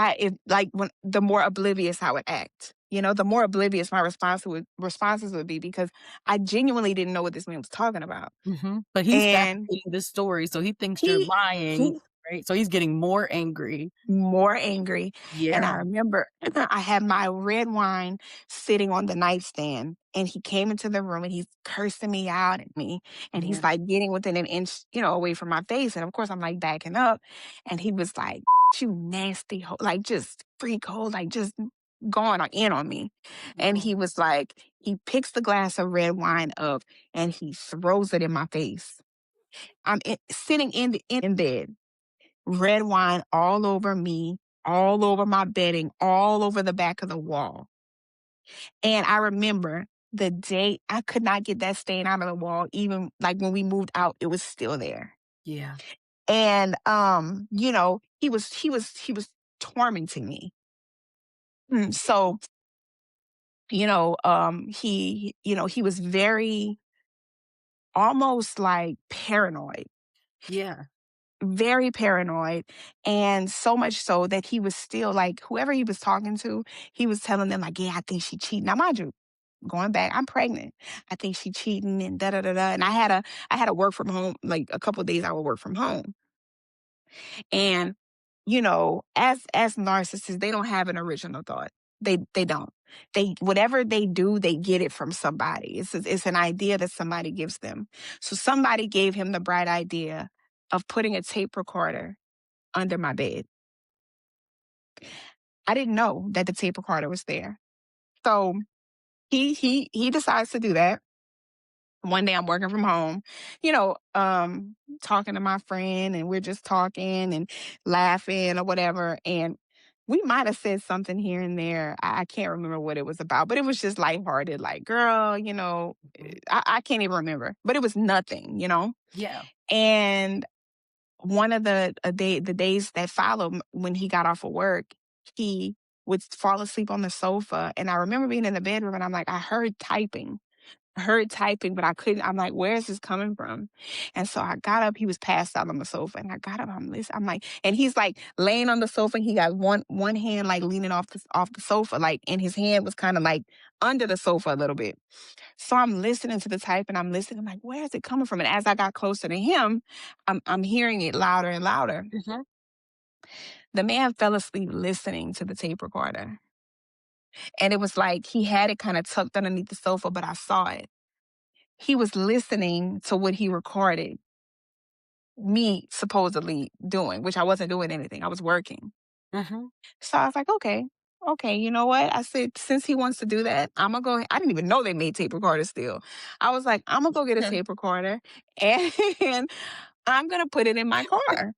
like when the more oblivious I would act. The more oblivious my responses would be because I genuinely didn't know what this man was talking about. Mhm. But he's And fabricating this story, so he thinks you're he lying, he right? So he's getting more angry. more angry. And I Yeah. remember I had my red wine sitting on the nightstand, and he came into the room and he's cursing me out at me. And he's Yeah. like getting within an inch, away from my face. And of course, I'm like backing up. And he was like, "You nasty hoe," like just freak hoe, like just going in on me. And Mhm. he was like, he picks the glass of red wine up and he throws it in my face. Sitting in bed, red wine all over me, all over my bedding, all over the back of the wall. And I remember the day I could not get that stain out of the wall, even like when we moved out, it was still there. Yeah. And he was tormenting me. So, he was very almost like paranoid, Yeah. very paranoid, and so much so that he was still like whoever he was talking to, he was telling them like, "Yeah, I think she cheating." Now, mind you, going back, I'm pregnant. I think she cheating and da da da da. And I had to work from home like a couple of days. I would work from home, and as narcissists, they don't have an original thought. They don't. They whatever they do, they get it from somebody. It's an idea that somebody gives them. So somebody gave him the bright idea of putting a tape recorder under my bed. I didn't know that the tape recorder was there. So he decides to do that. One day I'm working from home, you know, talking to my friend, and we're just talking and laughing or whatever. And we might have said something here and there. I can't remember what it was about, but it was just lighthearted, like, girl, Mhm. I can't even remember, but it was nothing. Yeah. And one of the days that followed, when he got off of work, he would fall asleep on the sofa. And I remember being in the bedroom, and I'm like, I heard typing, but I couldn't. I'm like, where is this coming from? And so I got up. He was passed out on the sofa, and I got up. I'm listening. I'm like, and he's like laying on the sofa. And he got one hand like leaning off the sofa, like, and his hand was kind of like under the sofa a little bit. So I'm listening to the type, and I'm listening. I'm like, where is it coming from? And as I got closer to him, I'm hearing it louder and louder. Mhm. The man fell asleep listening to the tape recorder, and it was like he had it kind of tucked underneath the sofa, but I saw it. He was listening to what he recorded me supposedly doing, which I wasn't doing anything. I was working. Mhm. So I was like, okay, you know what? I said, since he wants to do that, I'm gonna go. I didn't even know they made tape recorders still. I was like, I'm gonna go get a tape recorder, and I'm gonna put it in my car.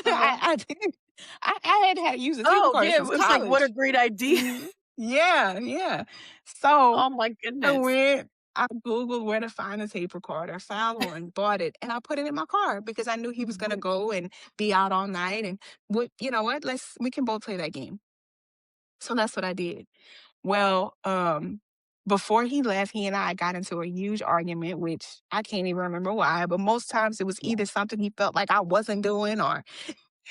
Uh-huh. I didn't. I had used a tape Oh, recorder yeah, it since was like, what a college. great idea. Mhm. Yeah, yeah. So Oh my I goodness. went, I Googled where to find a tape recorder, found one, bought it, and I put it in my car because I knew he was gonna Mhm. go and be out all night. And you know what? We can both play that game. So that's what I did. Well, before he left, he and I got into a huge argument, which I can't even remember why, but most times it was Yeah. either something he felt like I wasn't doing, or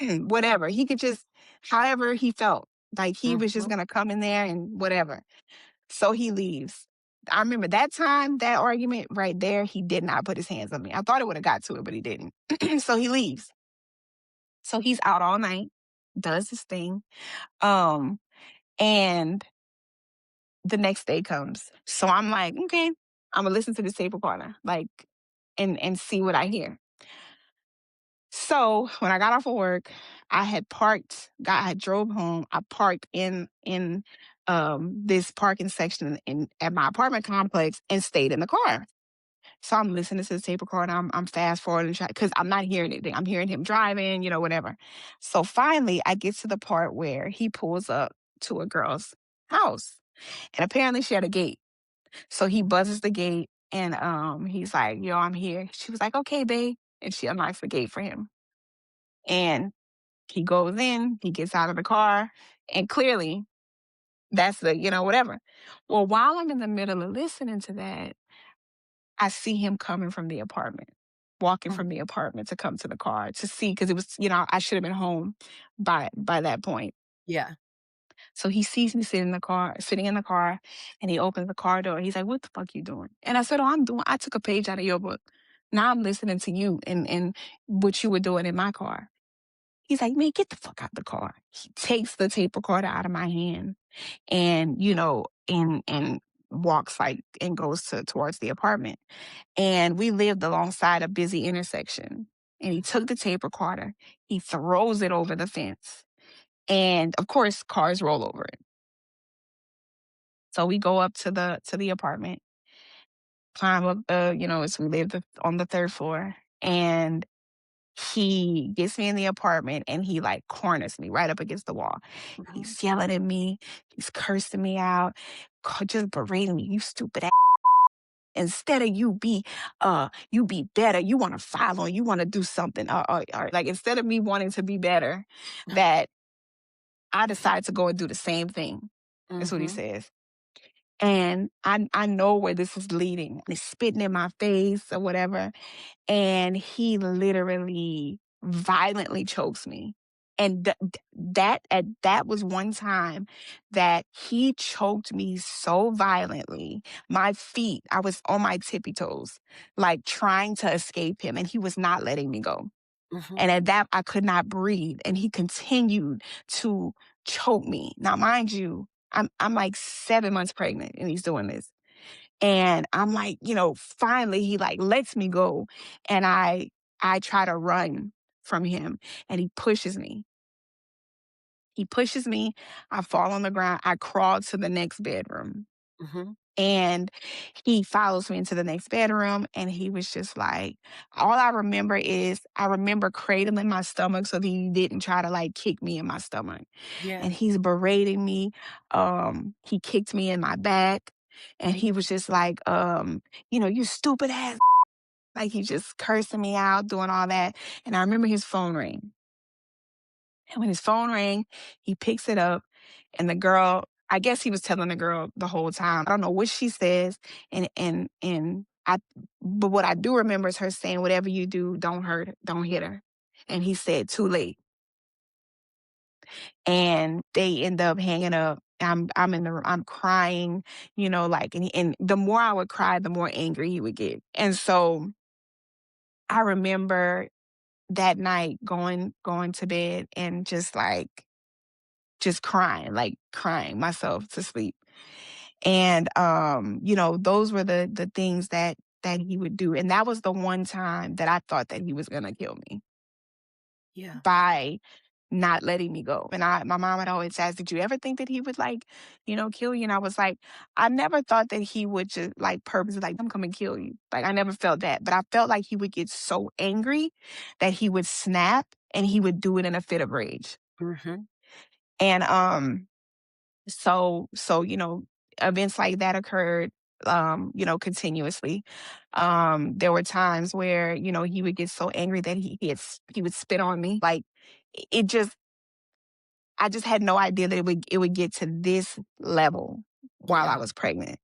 whatever. He could just, however he felt, like he was just Mhm. gonna come in there and whatever. So he leaves. I remember that time, that argument right there, he did not put his hands on me. I thought it would have got to it, but he didn't. So he leaves. So he's out all night, does his thing. Um, and the next day comes. So I'm like, okay, I'm gonna listen to this tape recorder, like, and see what I hear. So when I got off of work, I had drove home. I parked in this parking section in at my apartment complex and stayed in the car. So I'm listening to the tape recorder. I'm fast forwarding because I'm not hearing anything. I'm hearing him driving, whatever. So finally, I get to the part where he pulls up to a girl's house, and apparently she had a gate. So he buzzes the gate, and he's like, "Yo, I'm here." She was like, "Okay, babe," and she unlocks the gate for him. And he goes in, he gets out of the car, and clearly that's whatever. Well, while I'm in the middle of listening to that, I see him coming from the apartment, walking Mm. from the apartment to come to the car to see, because it was, I should have been home by that point. Yeah. So he sees me sitting in the car, and he opens the car door. He's like, "What the fuck you doing?" And I said, "Oh, I took a page out of your book. Now I'm listening to you and what you were doing in my car." He's like, "Man, get the fuck out the car." He takes the tape recorder out of my hand, and, and walks, like, and goes towards the apartment. And we lived alongside a busy intersection. And he took the tape recorder, he throws it over the fence. And of course, cars roll over it. So we go up to the apartment, climb up, as we lived on the third floor. And he gets me in the apartment, and he like corners me right up against the wall. Mhm. He's yelling at me. He's cursing me out, just berating me. "You stupid ass. Instead of you be better. You want to follow. You want to do something. Or like, instead of me wanting to be better, that I decide to go and do the same thing." That's what he Mhm. says. And I know where this is leading. He's spitting in my face or whatever. And he literally violently chokes me. And that was one time that he choked me so violently. I was on my tippy toes, like trying to escape him, and he was not letting me go. Mhm. And at that, I could not breathe. And he continued to choke me. Now, mind you, I'm like 7 months pregnant, and he's doing this. And I'm like, finally he like lets me go. And I try to run from him, and he pushes me. He pushes me. I fall on the ground. I crawl to the next bedroom. Mhm. And he follows me into the next bedroom, and he was just like, all I remember is I remember cradling my stomach so that he didn't try to like kick me in my stomach. And Yeah. he's berating me. He kicked me in my back, and he was just like, you stupid ass. Like he just cursing me out, doing all that. And I remember his phone ring. And when his phone rang, he picks it up, and the girl, I guess he was telling the girl the whole time. I don't know what she says, but what I do remember is her saying, "Whatever you do, don't hurt, don't hit her." And he said, "Too late." And they end up hanging up. I'm in the room, I'm crying, like, and the more I would cry, the more angry he would get. And so I remember that night going to bed and just crying, like crying myself to sleep. And those were the things that he would do. And that was the one time that I thought that he was gonna kill me Yeah. by not letting me go. And my mom had always asked, "Did you ever think that he would kill you?" And I was like, I never thought that he would just like purposely like, I'm coming to kill you. Like I never felt that. But I felt like he would get so angry that he would snap and he would do it in a fit of rage. Mhm. And so, events like that occurred, continuously. There were times where, he would get so angry that he would spit on me. Like it just I just had no idea that it would get to this level while I Yeah. was pregnant.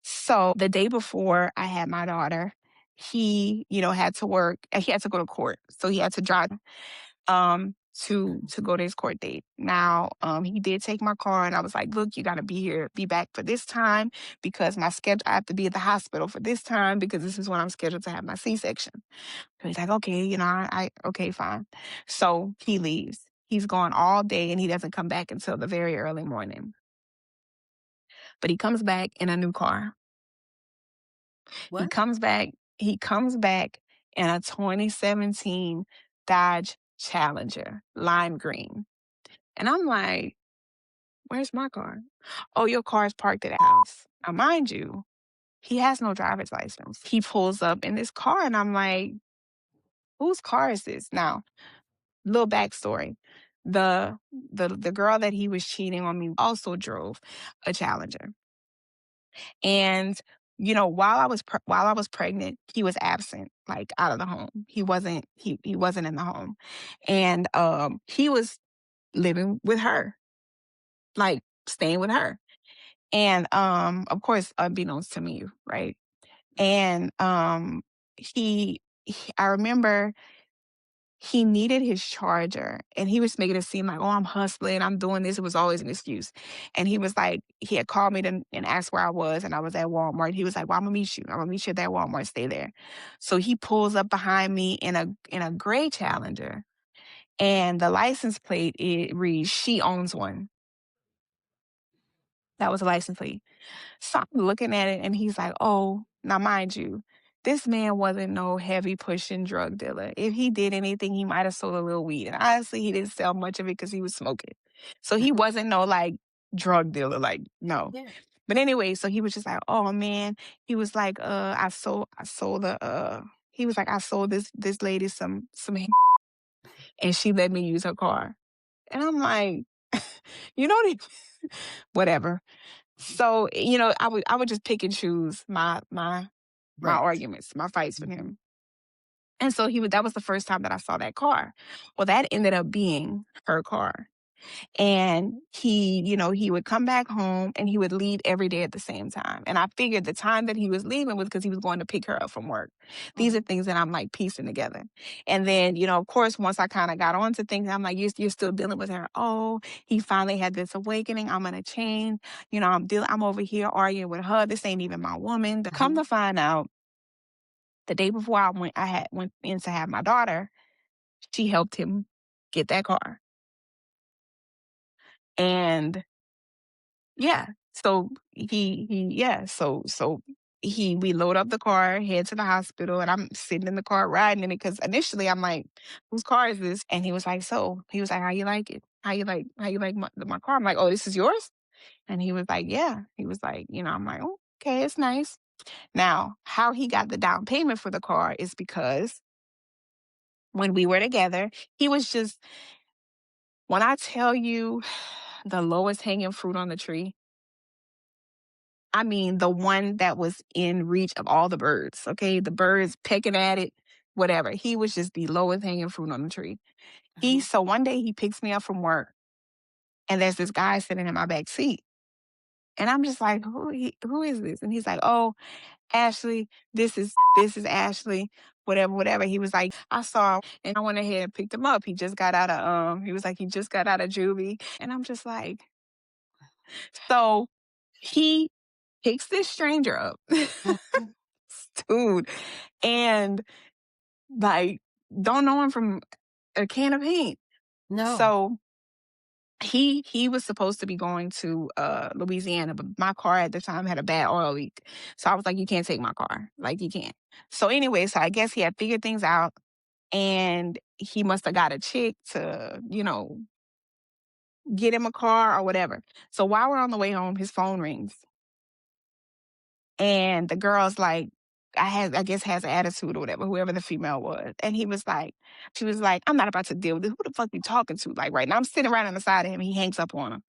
So the day before I had my daughter, he, had to work. He had to go to court. So he had to drive Mhm. to go to his court date. Now, he did take my car, and I was like, "Look, you got to be back for this time because my schedule. I have to be at the hospital for this time because this is when I'm scheduled to have my C-section." So he's like, "Okay, I okay, fine." So he leaves. He's gone all day, and he doesn't come back until the very early morning. But he comes back in a new car. He What? comes back. He comes back in a 2017 Dodge Challenger, lime green, and I'm like, "Where's my car?" "Oh, your car is parked at the house." Now, mind you, he has no driver's license. He pulls up in this car, and I'm like, "Whose car is this?" Now, little backstory. The girl that he was cheating on me also drove a Challenger. And, while I was pregnant, he was absent, like, out of the home. He wasn't in the home. And, he was living with her, like, staying with her. And, of course, unbeknownst to me, right? And, I remember he needed his charger, and he was making it seem like, "Oh, I'm hustling, I'm doing this." It was always an excuse. And he was like he had called me and asked where I was, and I was at Walmart. He was like, "Well, Imma meet you. Imma meet you at that Walmart, stay there." So he pulls up behind me in a gray Challenger, and the license plate, it reads, "She owns one." That was a license plate. So I'm looking at it and he's like, "Oh," now mind you, this man wasn't no heavy pushing drug dealer. If he did anything, he might have sold a little weed. And honestly, he didn't sell much of it because he was smoking. So he wasn't no like drug dealer, like, no. Yeah. But anyway, so he was just like, "Oh man," he was like, I sold he was like, "I sold this lady some and she let me use her car." And I'm like, you know what whatever. So, I would just pick and choose my Right. arguments, my fights with Mhm. him. And so that was the first time that I saw that car. Well, that ended up being her car. And he would come back home and he would leave every day at the same time. And I figured the time that he was leaving was because he was going to pick her up from work. These are Mhm. things that I'm like piecing together. And then, of course, once I kind of got onto things, I'm like, you're still dealing with her. Oh, he finally had this awakening. I'm gonna change. I'm over here arguing with her. This ain't even my woman. Come Mhm. to find out, the day before I went in to have my daughter, she helped him get that car. And yeah. So we load up the car, head to the hospital, and I'm sitting in the car riding in it because initially I'm like, "Whose car is this?" And he was like, "How you like it? How you like my car?" I'm like, "Oh, this is yours?" And he was like, yeah. He was like, I'm like, "Oh, okay, it's nice." Now, how he got the down payment for the car is because when we were together, he was just, when I tell you the lowest hanging fruit on the tree, I mean, the one that was in reach of all the birds, okay? The birds pecking at it, whatever. He was just the lowest hanging fruit on the tree. Uh-huh. So one day he picks me up from work and there's this guy sitting in my back seat. And I'm just like, who is this? And he's like, "Oh, Ashley, this is Ashley, whatever, whatever." He was like, "I saw him and I went ahead and picked him up. He just got out of he was like, he just got out of juvie." And I'm just like, so he picks this stranger up, Mhm. dude, and like don't know him from a can of paint. No. So he was supposed to be going to Louisiana, but my car at the time had a bad oil leak. So I was like, "You can't take my car. Like, you can't." So anyway, so I guess he had figured things out and he must have got a chick to, get him a car or whatever. So while we're on the way home, his phone rings and the girl's like, I guess has attitude or whatever, whoever the female was. And she was like, "I'm not about to deal with this. Who the fuck you talking to?" Like right now, I'm sitting right on the side of him. He hangs up on her.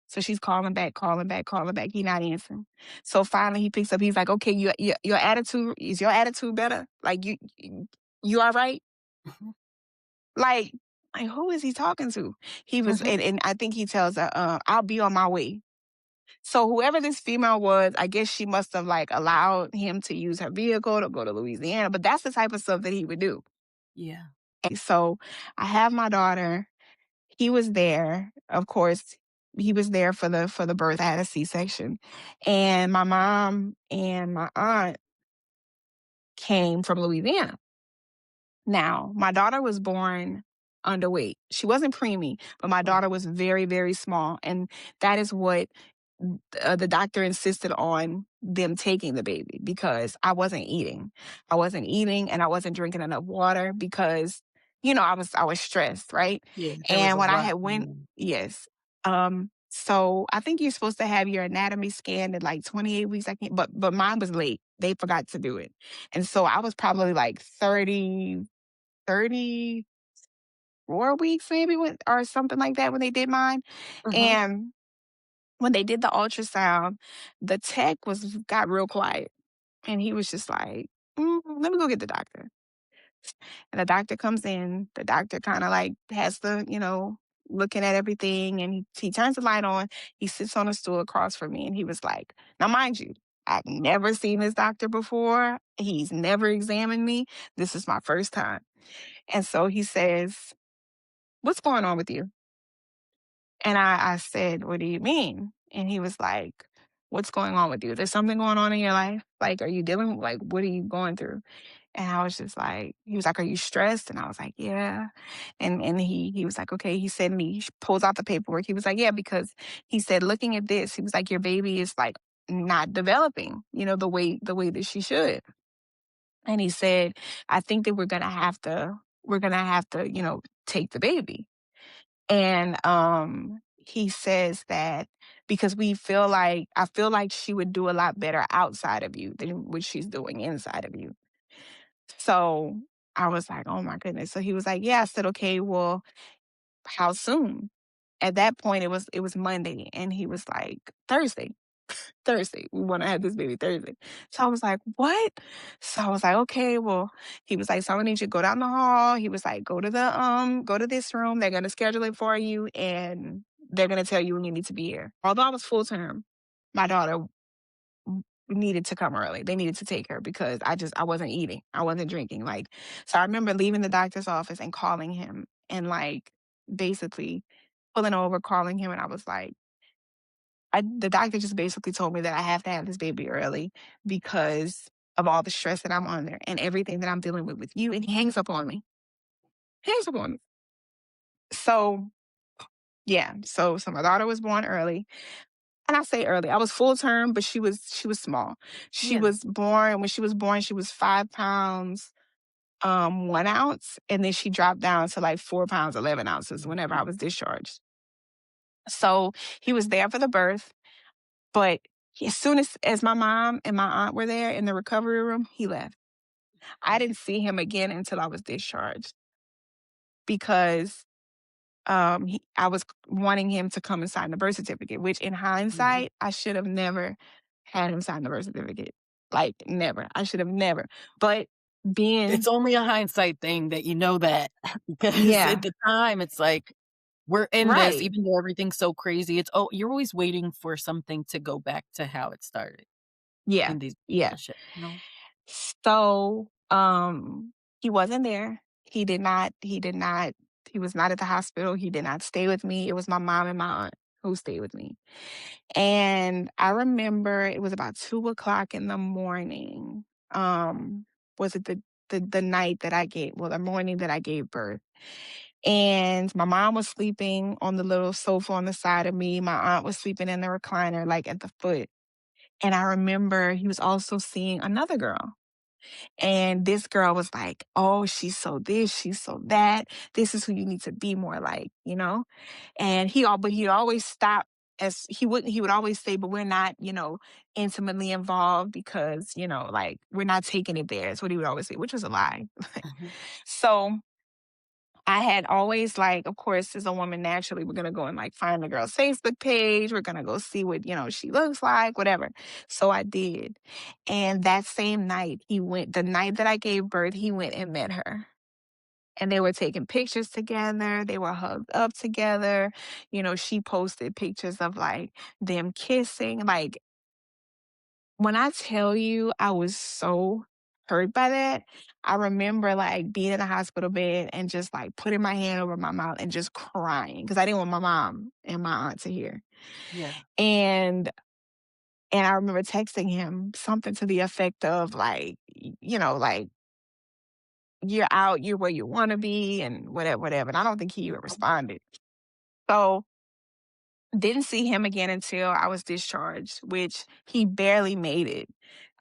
So she's calling back, calling back, calling back. He not answering. So finally he picks up. He's like, "Okay, your attitude, is your attitude better? Like you all right?" Mhm. Like, who is he talking to? He was, Mhm. and I think he tells her, "I'll be on my way." So whoever this female was, I guess she must have like allowed him to use her vehicle to go to Louisiana. But that's the type of stuff that he would do. Yeah. And so I have my daughter. He was there, of course. He was there for the birth. I had a C-section, and my mom and my aunt came from Louisiana. Now, my daughter was born underweight. She wasn't preemie, but my daughter was very, very small, and that is what the doctor insisted on them taking the baby because I wasn't eating. I wasn't eating, and I wasn't drinking enough water because I was stressed, right? Yeah, there was And a when I lot had going went, on. yes. So I think you're supposed to have your anatomy scanned at like 28 weeks. I can't, but mine was late. They forgot to do it. And so I was probably like 34 weeks maybe when, or something like that when they did mine. Mhm. And when they did the ultrasound, the tech got real quiet. And he was just like, "Let me go get the doctor." And the doctor comes in. The doctor kind of like has the, looking at everything. And he turns the light on. He sits on a stool across from me. And he was like, now, mind you, I've never seen this doctor before. He's never examined me. This is my first time. And so he says, "What's going on with you?" And I said, "What do you mean?" And he was like, "What's going on with you? There's something going on in your life? Like, are you dealing, like, what are you going through?" And I was just like, he was like, "Are you stressed?" And I was like, "Yeah." And he was like, "Okay." He said, and he pulls out the paperwork. He was like, "Yeah," because he said, looking at this, he was like, "Your baby is like not developing, the way that she should." And he said, "I think that we're gonna have to, take the baby." And he says that because I feel like she would do a lot better outside of you than what she's doing inside of you. So I was like, "Oh my goodness." So he was like, "Yeah." I said, "Okay, well, how soon?" At that point it was Monday and he was like, "Thursday. Thursday. We want to have this baby Thursday." So I was like, "What?" So I was like, "Okay, well," he was like, "So I need you to go down the hall." He was like, go to this room. They're gonna schedule it for you and they're gonna tell you when you need to be here." Although I was full term, my daughter needed to come early. They needed to take her because I wasn't eating. I wasn't drinking. Like, so I remember leaving the doctor's office and calling him and like basically pulling over, calling him, and I was like, the doctor just basically told me that I have to have this baby early because of all the stress that I'm under and everything that I'm dealing with you. And he hangs up on me. Hangs up on me. So yeah. So my daughter was born early. And I say early. I was full term, but she was small. She Yeah. was born when she was born, she was 5 pounds, 1 ounce, and then she dropped down to like 4 pounds 11 ounces whenever I was discharged. So he was there for the birth, but as soon as my mom and my aunt were there in the recovery room, he left. I didn't see him again until I was discharged because I was wanting him to come and sign the birth certificate, which in Mhm. hindsight, I should have never had him sign the birth certificate. Like, never. I should have never. But being, It's only a hindsight thing that you know that because at yeah, the time, it's like, we're in this, right. even though everything's so crazy, you're always waiting for something to go back to how it started Yeah, in these yeah. relationships, you know? So, he wasn't there. He did not, he was not at the hospital. He did not stay with me. It was my mom and my aunt who stayed with me. And I remember it was about 2 o'clock in the morning. Was it the night that I gave, well, the morning that I gave birth. And my mom was sleeping on the little sofa on the side of me. My aunt was sleeping in the recliner, like at the foot. And I remember he was also seeing another girl. And this girl was like, "Oh, she's so this, she's so that. This is who you need to be more like, you know?" And but he'd always stop as he would always say, "But we're not, intimately involved because, like we're not taking it there." That's what he would always say, which was a lie. Mhm, So I had always like, of course, as a woman, naturally, we're gonna go and like find the girl's Facebook page. We're gonna go see what, she looks like, whatever. So I did. And that same night, the night that I gave birth, he went and met her. And they were taking pictures together. They were hugged up together. She posted pictures of like them kissing. Like, when I tell you I was so hurt by that, I remember, like, being in the hospital bed and just, like, putting my hand over my mouth and just crying because I didn't want my mom and my aunt to hear. yeah, And and I remember texting him something to the effect of, like, like, "You're out, you're where you wanna be," and whatever, whatever, and I don't think he even mhm, responded. So didn't see him again until I was discharged, which he barely made it,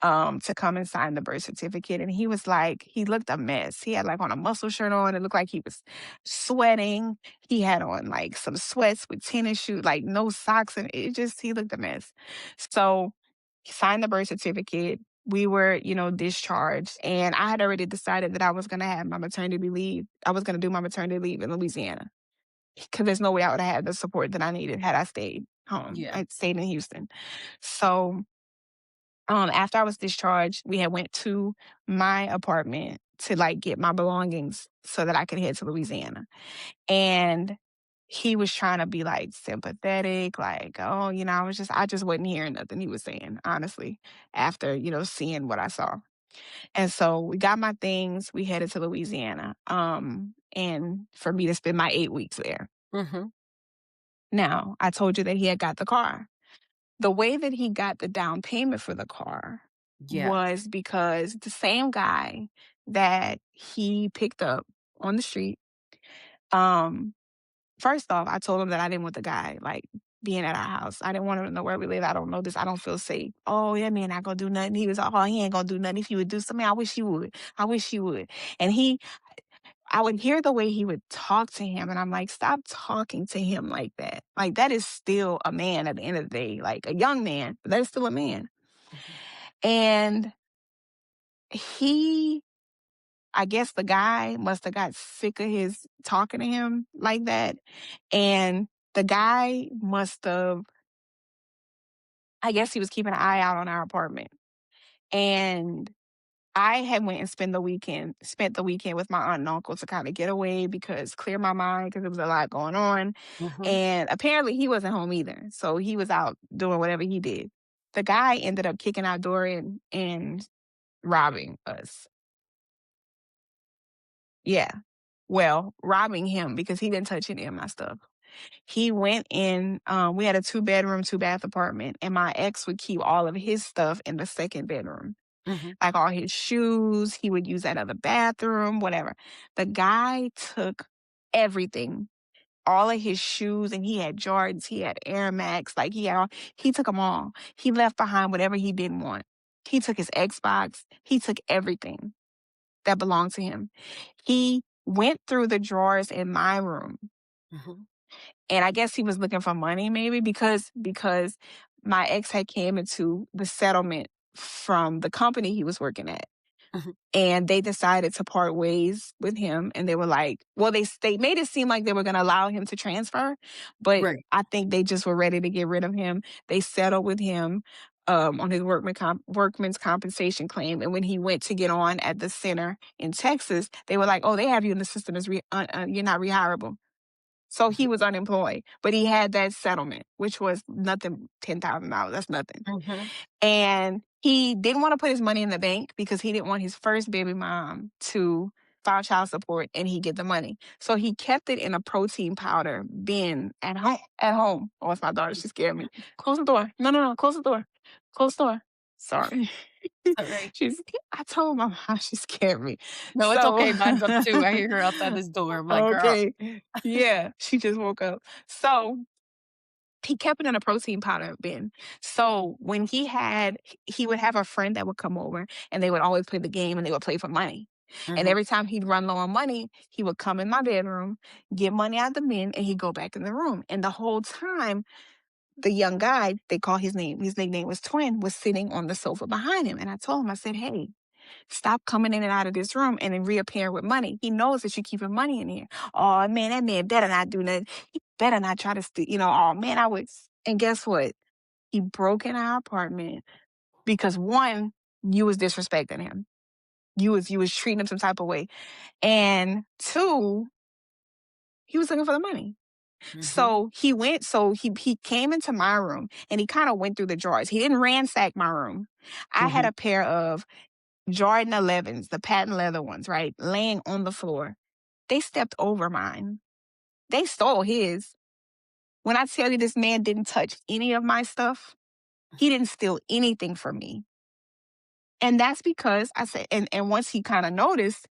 to come and sign the birth certificate, and he looked a mess. He had, like, on a muscle shirt on, it looked like he was sweating. He had on, like, some sweats with tennis shoes, like, no socks, and he looked a mess. So, he signed the birth certificate. We were, discharged, and I had already decided that I was gonna have my maternity leave. I was gonna do my maternity leave in Louisiana. 'Cause there's no way I would have had the support that I needed had I stayed home. yeah, I stayed in Houston. So, after I was discharged, we had went to my apartment to, like, get my belongings so that I could head to Louisiana. And he was trying to be, like, sympathetic, like, "Oh," I just wasn't hearing nothing he was saying, honestly, after, seeing what I saw. And so we got my things, we headed to Louisiana, and for me to spend my 8 weeks there. mhm, Now, I told you that he had got the car. The way that he got the down payment for the car yeah, was because the same guy that he picked up on the street, um, first off, I told him that I didn't want the guy, like, being at our house. I didn't want him to know where we live. I don't know this. I don't feel safe. "Oh, that man not gonna do nothing." He was like, "Oh, he ain't gonna do nothing. If he would do something, I wish he would. I wish he would." And I would hear the way he would talk to him, and I'm like, "Stop talking to him like that." Like, that is still a man at the end of the day, like, a young man, but that is still a man. mhm, And he I guess the guy must have got sick of his talking to him like that, and the guy must have I guess he was keeping an eye out on our apartment, and I had went and spent the weekend with my aunt and uncle to kinda get away because clear my mind because there was a lot going on, mhm, and apparently he wasn't home either, so he was out doing whatever he did. The guy ended up kicking our door in and robbing us. Yeah. Well, robbing him because he didn't touch any of my stuff. He went in, we had a two-bedroom, two-bath apartment, and my ex would keep all of his stuff in the second bedroom. mhm, Like all his shoes, he would use that other bathroom, whatever. The guy took everything, all of his shoes, and he had Jordans, he had Air Max, like he took them all. He left behind whatever he didn't want. He took his Xbox, he took everything that belonged to him. He went through the drawers in my room mhm, And I guess he was looking for money maybe because my ex had came into the settlement from the company he was working at. Mhm. And they decided to part ways with him, and they were like, well, they made it seem like they were gonna allow him to transfer, but Right. I think they just were ready to get rid of him. They settled with him, on his workman's compensation claim, and when he went to get on at the center in Texas, they were like, "Oh, they have you in the system as you're not rehireable." So he was unemployed, but he had that settlement, which was nothing, $10,000, that's nothing. Mhm. And he didn't wanna put his money in the bank because he didn't want his first baby mom to file child support and he get the money. So he kept it in a protein powder bin at home. Oh, it's my daughter, she scared me. "Close the door. No, no, no, close the door. Close the door." Sorry. Alright. She's I told my mom she scared me. No, it's So okay, mine's up too. I hear her outside this door. I'm like, "Girl." okay. Yeah, she just woke up. So he kept it in a protein powder bin. So when he would have a friend that would come over and they would always play the game and they would play for money. And Mhm. every time he'd run low on money, he would come in my bedroom, get money out of the bin, and he'd go back in the room. And the whole time, the young guy, they call his nickname was Twin, was sitting on the sofa behind him. And I told him, I said, hey, stop coming in and out of this room and then reappearing with money. He knows that you're keeping money in here. Oh man, that man better not do nothing. He better not try to steal. Oh man, I would. And guess what? He broke in our apartment because one, you was disrespecting him. You was treating him some type of way. And two, he was looking for the money. Mhm. So he came into my room and he kind of went through the drawers. He didn't ransack my room. I had Mhm. a pair of Jordan 11s, the patent leather ones, right, laying on the floor. They stepped over mine. They stole his. When I tell you this man didn't touch any of my stuff, he didn't steal anything from me. And that's because I said, and once he kind of noticed,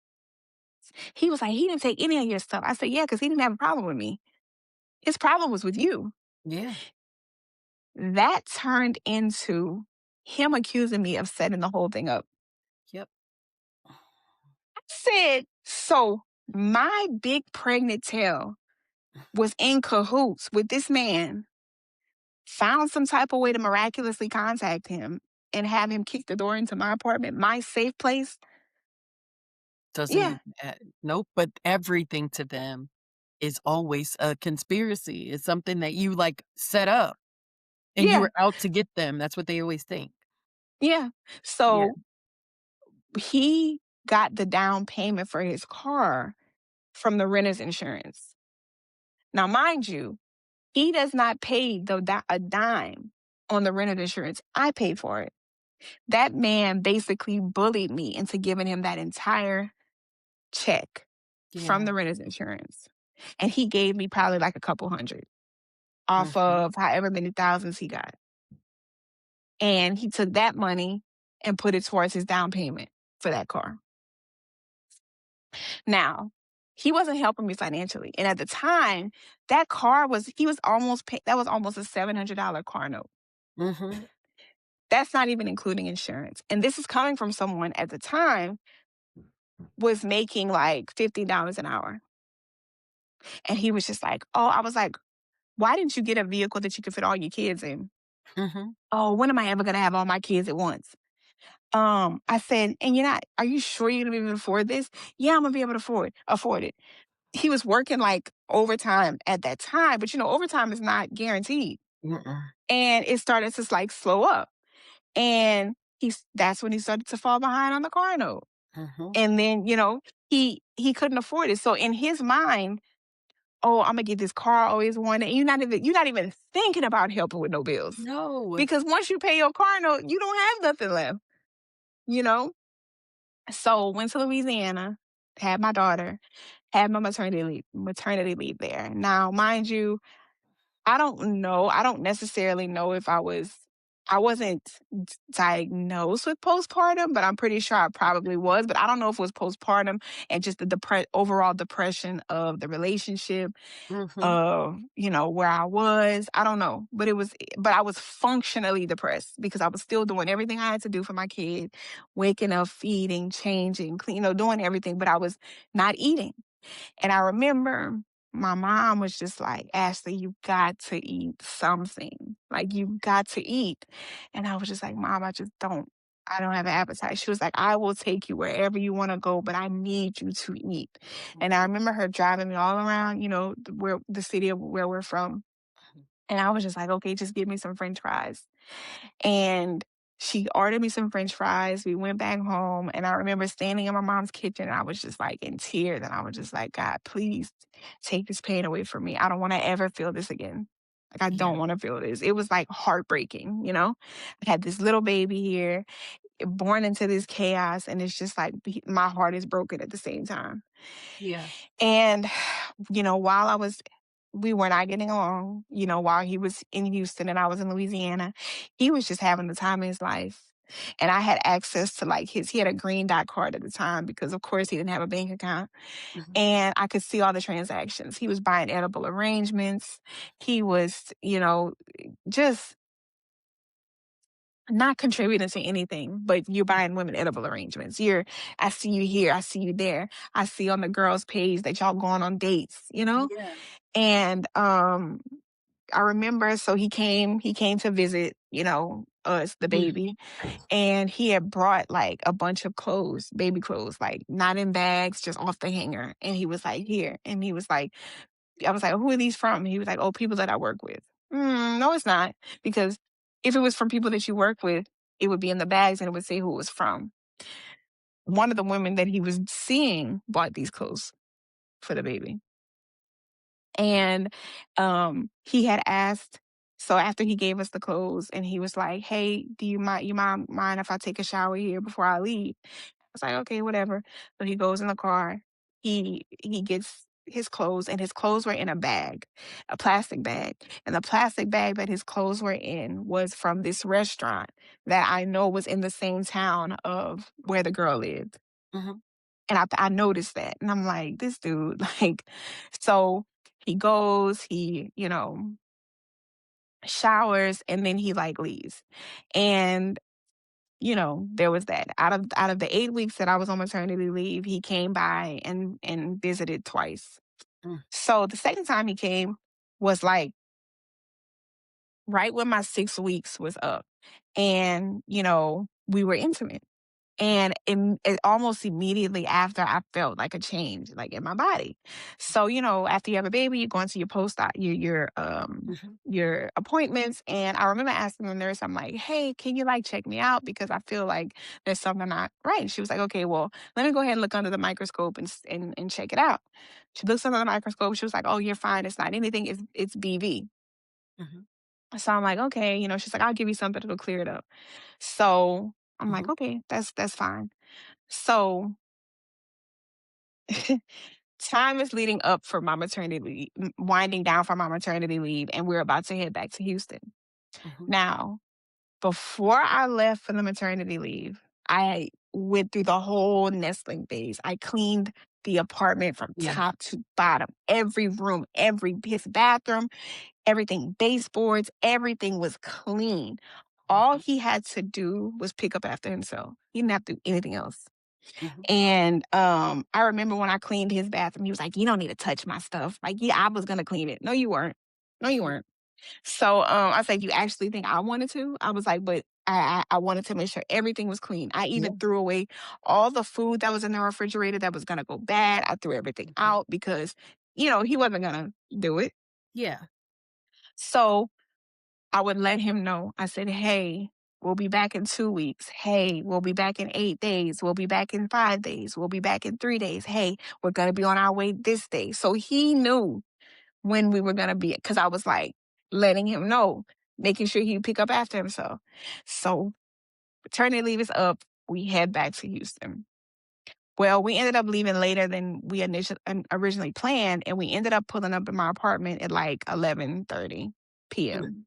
he was like, he didn't take any of your stuff. I said, yeah, because he didn't have a problem with me. His problem was with you. Yeah. That turned into him accusing me of setting the whole thing up. Yep. I said, so my big pregnant tail was in cahoots with this man, found some type of way to miraculously contact him and have him kick the door into my apartment, my safe place. Doesn't Yeah, even nope, but everything to them is always a conspiracy. It's something that you, like, set up, and you yeah, were out to get them. That's what they always think. yeah. Yeah. So he got the down payment for his car from the renter's insurance. Now, mind you, he does not pay a dime on the renter's insurance. I paid for it. That man basically bullied me into giving him that entire check from Yeah. the renter's insurance. And he gave me probably like a couple hundred off Mhm. of however many thousands he got. And he took that money and put it towards his down payment for that car. Now, he wasn't helping me financially. And at the time, that car was, he was almost, that was almost a $700 car note. Mhm. That's not even including insurance. And this is coming from someone at the time was making like $50 an hour. And he was just like, oh, I was like, why didn't you get a vehicle that you could fit all your kids in? Mhm. Oh, when am I ever gonna have all my kids at once? I said, and are you sure you're gonna be able to afford this? Yeah, I'm gonna be able to afford it. He was working like overtime at that time, but overtime is not guaranteed. Mm-mm. And it started to like slow up. And that's when he started to fall behind on the car note. Mhm. And then, he couldn't afford it. So in his mind, oh, I'm gonna get this car I always wanted. And you're not even thinking about helping with no bills. No. Because once you pay your car note, you don't have nothing left, you know? So went to Louisiana, had my daughter, had my maternity leave there. Now, mind you, I don't know. I don't necessarily know if I wasn't diagnosed with postpartum, but I'm pretty sure I probably was. But I don't know if it was postpartum and just the overall depression of the relationship, Mhm. of, where I was. I don't know. But I was functionally depressed because I was still doing everything I had to do for my kid, waking up, feeding, changing, clean, doing everything, but I was not eating. And I remember my mom was just like, "Ashley, you got to eat something. Like, you got to eat." And I was just like, "Mom, I don't have an appetite." She was like, "I will take you wherever you wanna go, but I need you to eat." And I Mhm. remember her driving me all around, where the city of where we're from. Mhm. And I was just like, "Okay, just give me some french fries." And she ordered me some french fries. We went back home, and I remember standing in my mom's kitchen, and I was just, like, in tears, and I was just like, "God, please take this pain away from me. I don't wanna ever feel this again. Like, I Yeah. don't wanna feel this." It was, like, heartbreaking, you know? I had this little baby here, born into this chaos, and it's just, like, my heart is broken at the same time. Yeah. And, while we were not getting along, while he was in Houston and I was in Louisiana, he was just having the time of his life. And I had access to like he had a green dot card at the time because of course he didn't have a bank account. Mhm. And I could see all the transactions. He was buying edible arrangements. He was, just not contributing to anything, but you're Mhm. buying women edible arrangements. I see you here, I see you there. I see on the girls' page that y'all going on dates, you know? Yeah. And I remember so he came to visit, us, the Mhm. baby, and he had brought like a bunch of clothes, baby clothes, like not in bags, just off the hanger. And he was like, "Here." And he was like, I was like, "Who are these from?" And he was like, "Oh, people that I work with." No, it's not. Because if it was from people that you work with, it would be in the bags and it would say who it was from. One of the women that he was seeing bought these clothes for the baby. And, he had asked so after he gave us the clothes and he was like, "Hey, do you mind if I take a shower here before I leave?" I was like, "Okay, whatever." So he goes in the car. He gets his clothes, and his clothes were in a bag, a plastic bag, and the plastic bag that his clothes were in was from this restaurant that I know was in the same town of where the girl lived. Mhm. And I noticed that, and I'm like, "This dude," like so he goes, showers, and then he, like, leaves. And, there was that. Out of the 8 weeks that I was on maternity leave, he came by and visited twice. Mm. So, the second time he came was, like, right when my 6 weeks was up, and, we were intimate. And almost immediately after, I felt like a change, like in my body. So, after you have a baby, you go into your Mhm. your appointments. And I remember asking the nurse, I'm like, "Hey, can you like check me out because I feel like there's something not right." She was like, "Okay, well, let me go ahead and look under the microscope and check it out." She looks under the microscope. She was like, "Oh, you're fine. It's not anything. It's BV." Mhm. So I'm like, "Okay," she's like, "I'll give you something that'll clear it up." So I'm like, Mhm. "Okay, that's fine." So time is leading up for my maternity leave, winding down for my maternity leave, and we're about to head back to Houston. Mhm. Now, before I left for the maternity leave, I went through the whole nestling phase. I cleaned the apartment from Yeah. top to bottom, every room, his bathroom, everything, baseboards, everything was clean. All Mhm. he had to do was pick up after himself. He didn't have to do anything else. Mhm. And, I remember when I cleaned his bathroom, he was like, "You don't need to touch my stuff." Like, "Yeah, I was gonna clean it." "No, you weren't. No, you Mhm. weren't." So, I was like, "You actually think I wanted to?" I was like, "But I wanted to make sure everything was clean." I Yeah. even threw away all the food that was in the refrigerator that was gonna go bad. I threw everything Mhm. out because, he wasn't gonna do it. Yeah. So I would let him know. I said, "Hey, we'll be back in 2 weeks. Hey, we'll be back in 8 days. We'll be back in 5 days. We'll be back in 3 days. Hey, we're gonna be on our way this day." So he knew when we were gonna be, because I was like letting him know, making sure he pick up after himself. So maternity leave is up. We head back to Houston. Well, we ended up leaving later than we originally planned, and we ended up pulling up in my apartment at like 11:30 p.m. Mhm.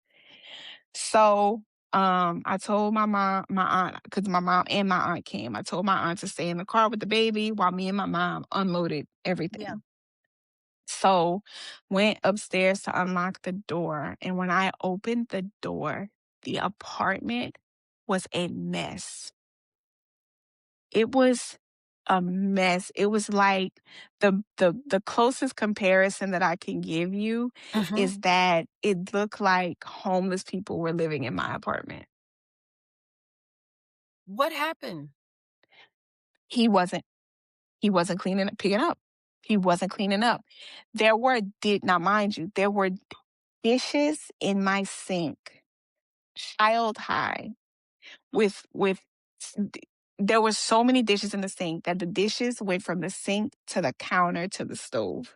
So, I told my aunt, because my mom and my aunt came. I told my aunt to stay in the car with the baby while me and my mom unloaded Yeah. everything. So, went upstairs to unlock the door, and when I opened the door, the apartment was a mess. It was a mess. It was like the closest comparison that I can give you Mhm. is that it looked like homeless people were living in my apartment. What happened? He wasn't he wasn't cleaning picking up. He wasn't cleaning up. There were did now mind you, there were dishes in my sink, child high, with s d there were so many dishes in the sink that the dishes went from the sink to the counter to the stove.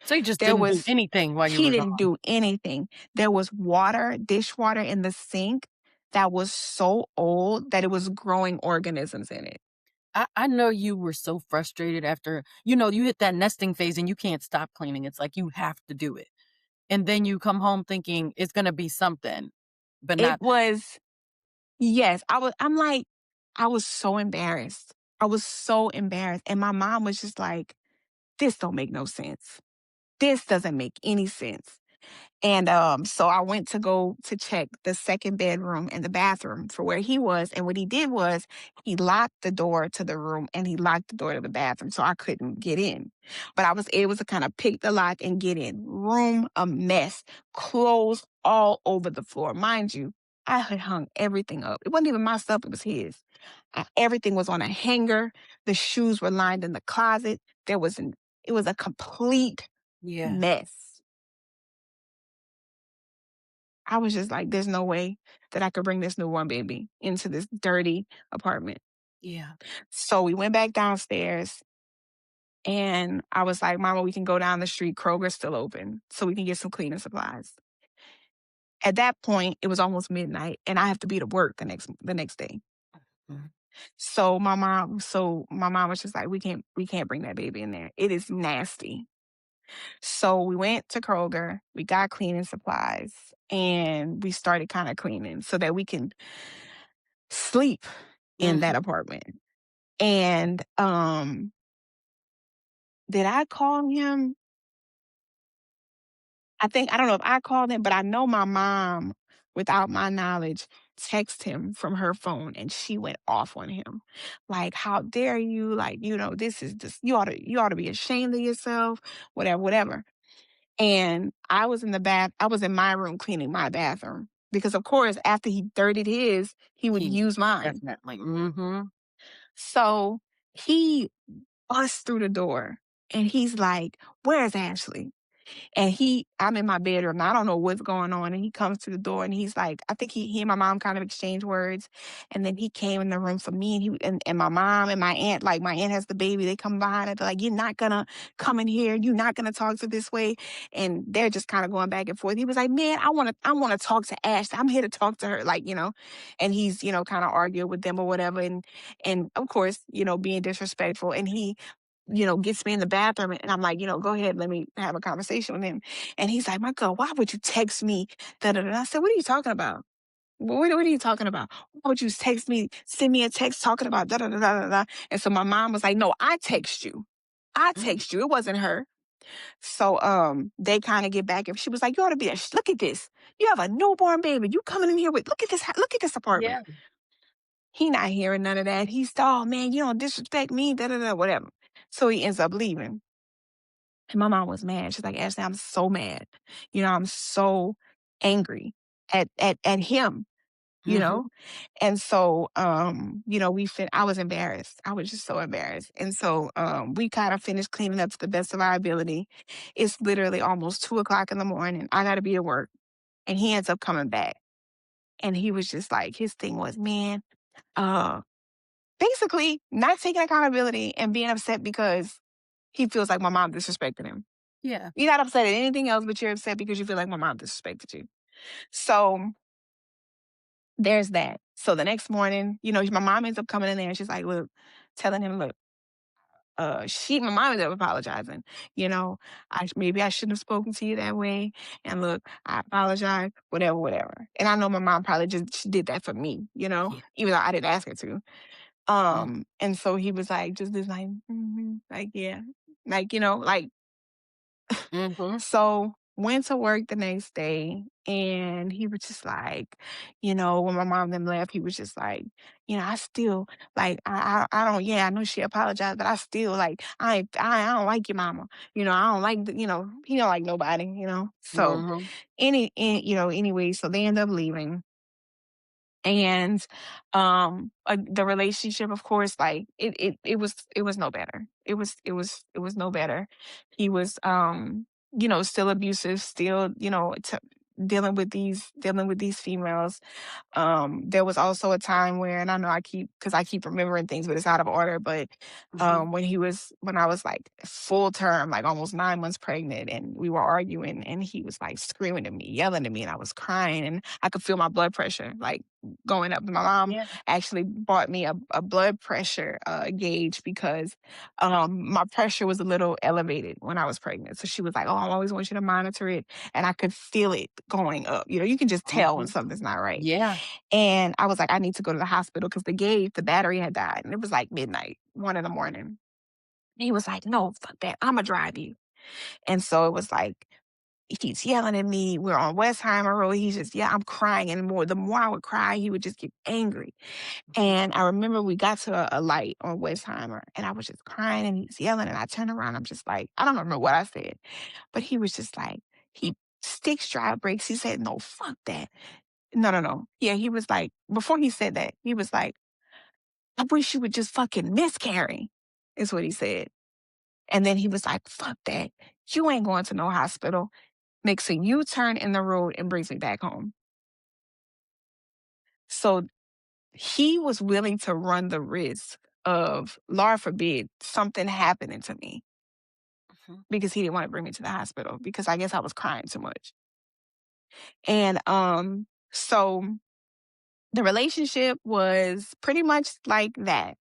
So you just There didn't do was anything while you He were didn't gone. do anything. There was water, dishwater in the sink that was so old that it was growing organisms in it. I know you were so frustrated after, you hit that nesting phase and you can't stop cleaning. It's like you have to do it. And then you come home thinking it's gonna be something, but It not that. was Yes, I'm like, I was so embarrassed. I was so embarrassed, and my mom was just like, "This don't make no sense. This doesn't make any sense." And, so I went to go to check the 2nd bedroom and the bathroom for where he was, and what he did was he locked the door to the room and he locked the door to the bathroom, so I couldn't get in. But I was able to kinda pick the lock and get in. Room a mess, clothes all over the floor. Mind you, I had hung everything up. It wasn't even my stuff, it was his. Everything was on a hanger, the shoes were lined in the closet, there was an it was a complete Yeah, mess. I was just like, "There's no way that I could bring this newborn baby into this dirty apartment." yeah. So we went back downstairs and I was like, "Mama, we can go down the street. Kroger's still open, so we can get some cleaning supplies." At that point, it was almost midnight and I have to be to work the next day. Mhm, So my mom was just like, "We can't bring that baby in there. It is nasty." So we went to Kroger, we got cleaning supplies, and we started kinda cleaning so that we can sleep in mhm. that apartment. And, did I call him? I don't know if I called him, but I know my mom, without my knowledge, text him from her phone and she went off on him. Like, "How dare you? Like, this is just you ought to be ashamed of yourself," whatever, whatever. And I was in my room cleaning my bathroom because, of course, after he dirtied his, he would He use mine. definitely. Mhm. So he busts through the door and he's like, "Where's Ashley?" And I'm in my bedroom. I don't know what's going on. And he comes to the door and he's like, I think he and my mom kind of exchanged words. And then he came in the room for me and my mom and my aunt, like my aunt has the baby. They come behind it. They're like, "You're not gonna come in here. You're not gonna talk to this way." And they're just kind of going back and forth. He was like, "Man, I wanna talk to Ash. I'm here to talk to her." And he's, kind of arguing with them or whatever. And of course, being disrespectful. And he gets me in the bathroom and I'm like, "Go ahead, let me have a conversation with him." And he's like, "My God, why would you text me?" Da, da, da. I said, "What are you talking about? What are you talking about? Why would you text me, send me a text talking about da da da da da da?" And so my mom was like, "No, I text you. I Mm, text you. It wasn't her." So they kind of get back and she was like, "You ought to be look at this. You have a newborn baby. You coming in here with look at this apartment." yeah. He not hearing none of that. He's, "Oh man, you don't disrespect me, da da da, whatever." So he ends up leaving. And my mom was mad. She's like, "Ashley, I'm so mad. I'm so angry at him, you Mhm. know?" And so, I was embarrassed. I was just so embarrassed. And so we kind of finished cleaning up to the best of our ability. It's literally almost 2 o'clock in the morning. I gotta be at work. And he ends up coming back. And he was just like, his thing was, man, uh, basically not taking accountability and being upset because he feels like my mom disrespected him. Yeah. You're not upset at anything else, but you're upset because you feel like my mom disrespected you. So there's that. So the next morning, my mom ends up coming in there and she's like, "Look," telling him, "Look, my mom ended up apologizing. Maybe I shouldn't have spoken to you that way. And look, I apologize, whatever, whatever." And I know my mom probably just she did that for me, Yeah. even though I didn't ask her to. Mm, And so he was like, just this, like, like, yeah, like, mhm. so went to work the next day And he was just like, when my mom and them left, he was just like, I still like, I don't, yeah, I know she apologized, but I still like, I don't like your mama. I don't like, he don't like nobody, So Mhm. anyway, so they end up leaving. And the relationship, of course, like it was no better. It was no better. He was still abusive, still dealing with these females. There was also a time where, and I know I keep remembering things, but it's out of order. But Mhm. when I was like full term, like almost 9 months pregnant, and we were arguing, and he was like screaming at me, yelling at me, and I was crying, and I could feel my blood pressure like going up. My mom Yeah. actually bought me a blood pressure gauge because my pressure was a little elevated when I was pregnant. So she was like, "Oh, I always want you to monitor it," and I could feel it going up. You can just tell when Mhm. something's not right. Yeah. And I was like, I need to go to the hospital because the battery had died. And it was like midnight, 1 in the morning. And he was like, "No, fuck that. I'ma drive you." And so it was like, he's yelling at me. We're on Westheimer Road. He's just, yeah, I'm crying. And the more I would cry, he would just get angry. Mhm. And I remember we got to a light on Westheimer, and I was just crying, and he's yelling. And I turned around. I'm just like, I don't remember what I said, but he was just like, he sticks dry brakes. He said, "No, fuck that." No, no, no. Yeah, he was like, before he said that, he was like, "I wish you would just fucking miscarry," is what he said. And then he was like, "Fuck that. You ain't going to no hospital." Makes a U-turn in the road and brings me back home. So he was willing to run the risk of, Lord forbid, something happening to me Mhm. because he didn't want to bring me to the hospital because I guess I was crying too much. And so the relationship was pretty much like that.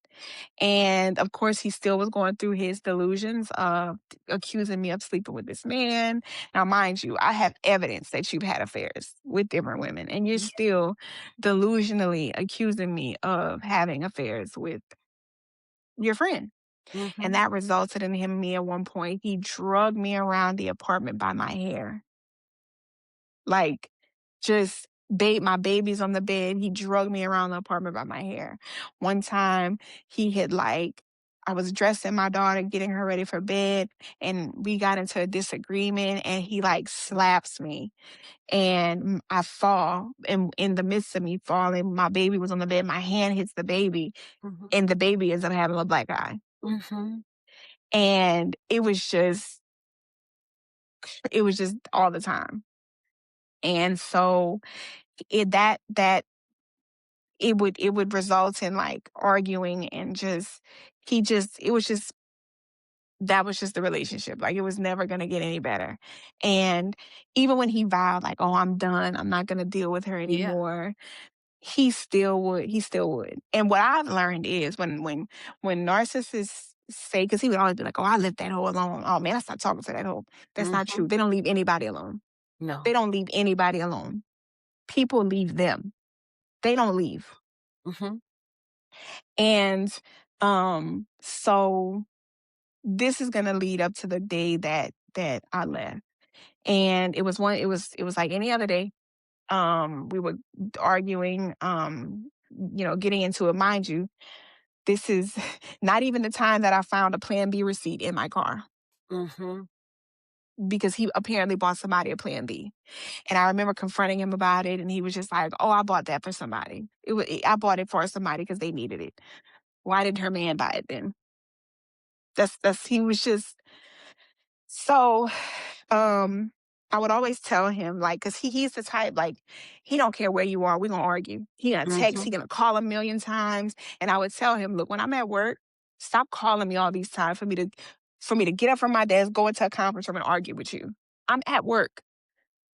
And of course, he still was going through his delusions of accusing me of sleeping with this man. Now, mind you, I have evidence that you've had affairs with different women, and you're Yeah. still delusionally accusing me of having affairs with your friend. And Mhm. that resulted in me at one point. He drugged me around the apartment by my hair. Like, just my baby's on the bed. He drug me around the apartment by my hair. One time he had I was dressing my daughter, getting her ready for bed, and we got into a disagreement, and he slaps me, and I fall. And in the midst of me falling, my baby was on the bed. My hand hits the baby, Mhm. and the baby ends up having a black eye. Mhm. And it was just all the time. And so that it would result in arguing, and just he just it was just that was just the relationship. Like, it was never gonna get any better. And even when he vowed, like, "Oh, I'm done. I'm not gonna deal with her Yeah. anymore," he still would. And what I've learned is, when narcissists say, because he would always be like, "Oh, I left that hoe alone. Oh man, I stopped talking to that hoe." That's not true. Mhm. They don't leave anybody alone. They No. don't leave anybody alone. People leave them. They don't leave. Mhm. And so this is gonna lead up to the day that I left. And it was like any other day. We were arguing, getting into it. Mind you, this is not even the time that I found a Plan B receipt in my car, Mhm. because he apparently bought somebody a Plan B. And I remember confronting him about it, and he was just like, "Oh, I bought that for somebody. I bought it for somebody because they needed it. Why didn't her man buy it then?" That's he was just so. um I would always tell him, like, because he's the type, like, he don't care where you are, we're gonna argue. He gonna text, he Mhm. gonna call a million times. And I would tell him, "Look, when I'm at work, stop calling me all these times for me to get up from my desk, go into a conference room and argue with you. I'm at work.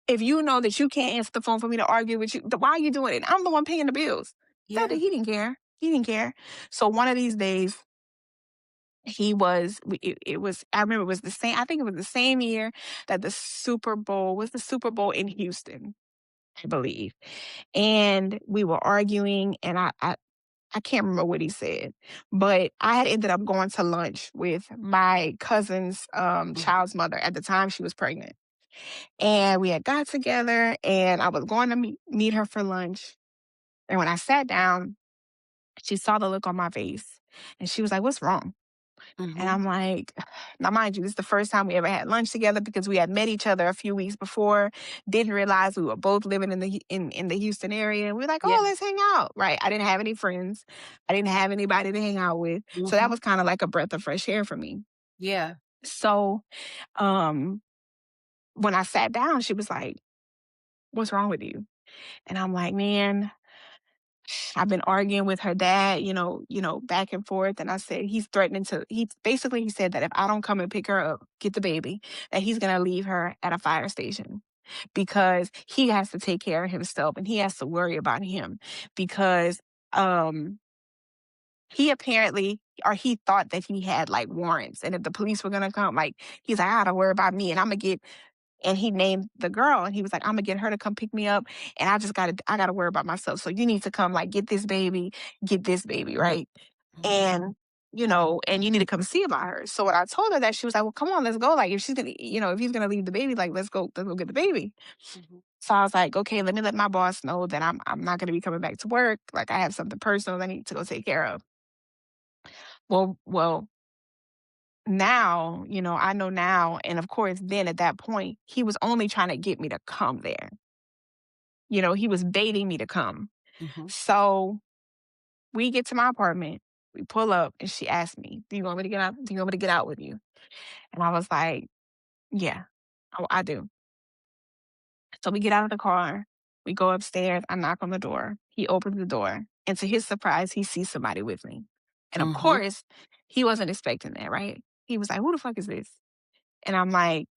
If you know that you can't answer the phone for me to argue with you, then why are you doing it? I'm the one paying the bills." That Yeah. he didn't care. He didn't care. So one of these days, it was, I remember it was the same, I think it was the same year that the Super Bowl in Houston, I believe. And we were arguing, and I can't remember what he said, but I had ended up going to lunch with my cousin's Mhm. child's mother. At the time, she was pregnant. And we had got together, and I was going to meet her for lunch. And when I sat down, she saw the look on my face and she was like, "What's wrong?" And Mhm. I'm like, now mind you, this is the first time we ever had lunch together because we had met each other a few weeks before. Didn't realize we were both living in the Houston area. And we were like, Yeah. "Oh, let's hang out." Right. I didn't have any friends. I didn't have anybody to hang out with. So that Mhm. was kind of like a breath of fresh air for me. Yeah. So um when I sat down, she was like, "What's wrong with you?" And I'm like, "Man, I've been arguing with her dad, back and forth." And I said, he's threatening to, he said that if I don't come and pick her up, get the baby, that he's going to leave her at a fire station because he has to take care of himself and he has to worry about him because, um, he apparently, or he thought that he had like warrants. And if the police were going to come, like, he's like, "I got to worry about me and I'm going to get," and he named the girl and he was like, "I'm gonna get her to come pick me up and I gotta worry about myself. So you need to come like get this baby, right? Mhm. And and you need to come see about her." So when I told her that, she was like, "Well, come on, let's go. Like if she's gonna, if he's gonna leave the baby, like let's go get the baby." Mhm. So I was like, "Okay, let me let my boss know that I'm not gonna be coming back to work. Like I have something personal I need to go take care of." Well, now, I know now, and of course then at that point, he was only trying to get me to come there. He was baiting me to come. Mhm. So we get to my apartment, we pull up, and she asked me, "Do you want me to get out? Do you want me to get out with you?" And I was like, "Yeah, I do." So we get out of the car, we go upstairs, I knock on the door. He opens the door, and to his surprise, he sees somebody with me. And of Mhm. course, he wasn't expecting that, right? He was like, "Who the fuck is this?" And I'm like,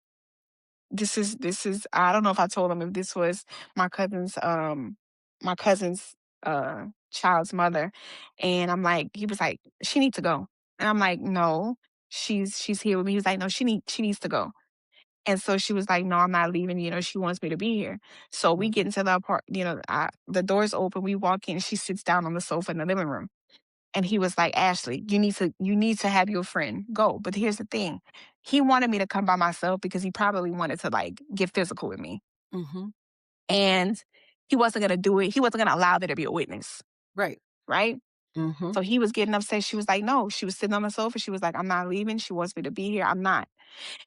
this is I don't know if I told him if this was my cousin's my cousin's child's mother. And I'm like, he was like, "She needs to go." And I'm like, "No, she's here with me." He was like, "No, she needs to go." And so she was like, "No, I'm not leaving, she wants me to be here." So we Mhm. get into the apartment, the doors open, we walk in, she sits down on the sofa in the living room. And he was like, "Ashley, you need to have your friend go." But here's the thing. He wanted me to come by myself because he probably wanted to like get physical with me. Mhm. And he wasn't gonna do it. He wasn't gonna allow there to be a witness. Right. Right. Mhm. So he was getting upset. She was like, "No." She was sitting on the sofa. She was like, "I'm not leaving. She wants me to be here. I'm not."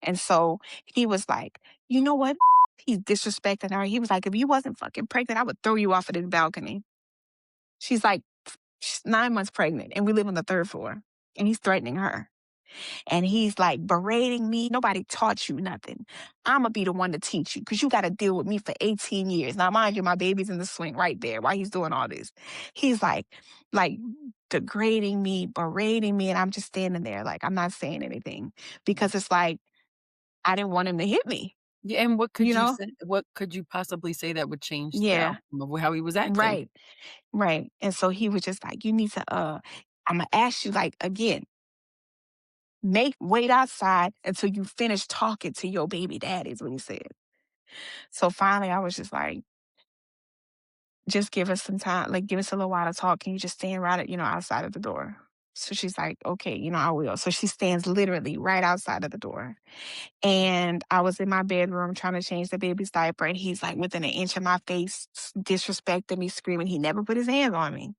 And so he was like, "You know what?" He's disrespecting her. He was like, "If you wasn't fucking pregnant, I would throw you off of this balcony." She's like, she's 9 months pregnant and we live on the third floor. And he's threatening her. And he's like berating me. "Nobody taught you nothing. I'm gonna be the one to teach you because you got to deal with me for 18 years." Now, mind you, my baby's in the swing right there while he's doing all this. He's like degrading me, berating me, and I'm just standing there like I'm not saying anything because it's like I didn't want him to hit me. Yeah, and You know? what could you possibly say that would change the Yeah. outcome of how he was acting? Right. Right. And so he was just like, "You need to. I'm gonna ask you like again. Wait outside until you finish talking to your baby daddy," is what he said. So finally, I was just like, "Just give us some time, like, give us a little while to talk. Can you just stand right outside of the door?" So she's like, "Okay, I will." So she stands literally right outside of the door. And I was in my bedroom trying to change the baby's diaper, and he's like within an inch of my face, disrespecting me, screaming. He never put his hands on me.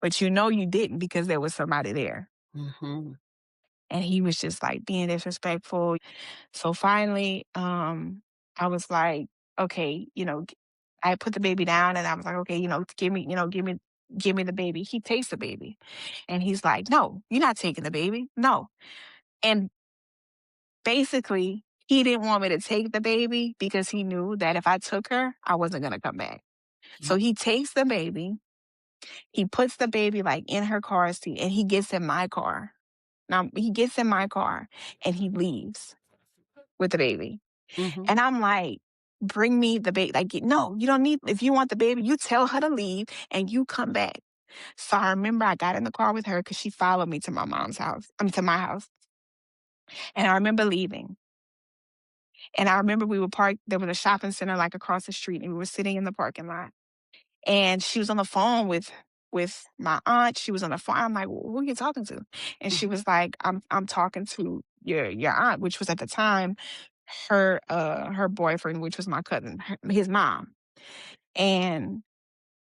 But you didn't because there was somebody there. Mhm. And he was just like being disrespectful. So finally, I was like, "Okay, I put the baby down and I was like, "Okay, give me the baby." He takes the baby and he's like, "No, you're not taking the baby. No." And basically, he didn't want me to take the baby because he knew that if I took her, I wasn't going to come back. So Yep. he takes the baby, he puts the baby like in her car seat and he gets in my car. Now he gets in my car and he leaves with the baby. Mhm. And I'm like, "Bring me the baby." Like, "No, you don't need, if you want the baby, you tell her to leave and you come back." So I remember I got in the car with her because she followed me to my mom's house, to my house. And I remember leaving. And I remember we were parked, there was a shopping center like across the street, and we were sitting in the parking lot. And she was on the phone with my aunt. She was on the phone. I'm like, "Who are you talking to?" And she Mhm. was like, I'm talking to your aunt," which was at the time her boyfriend, which was my cousin, his mom. And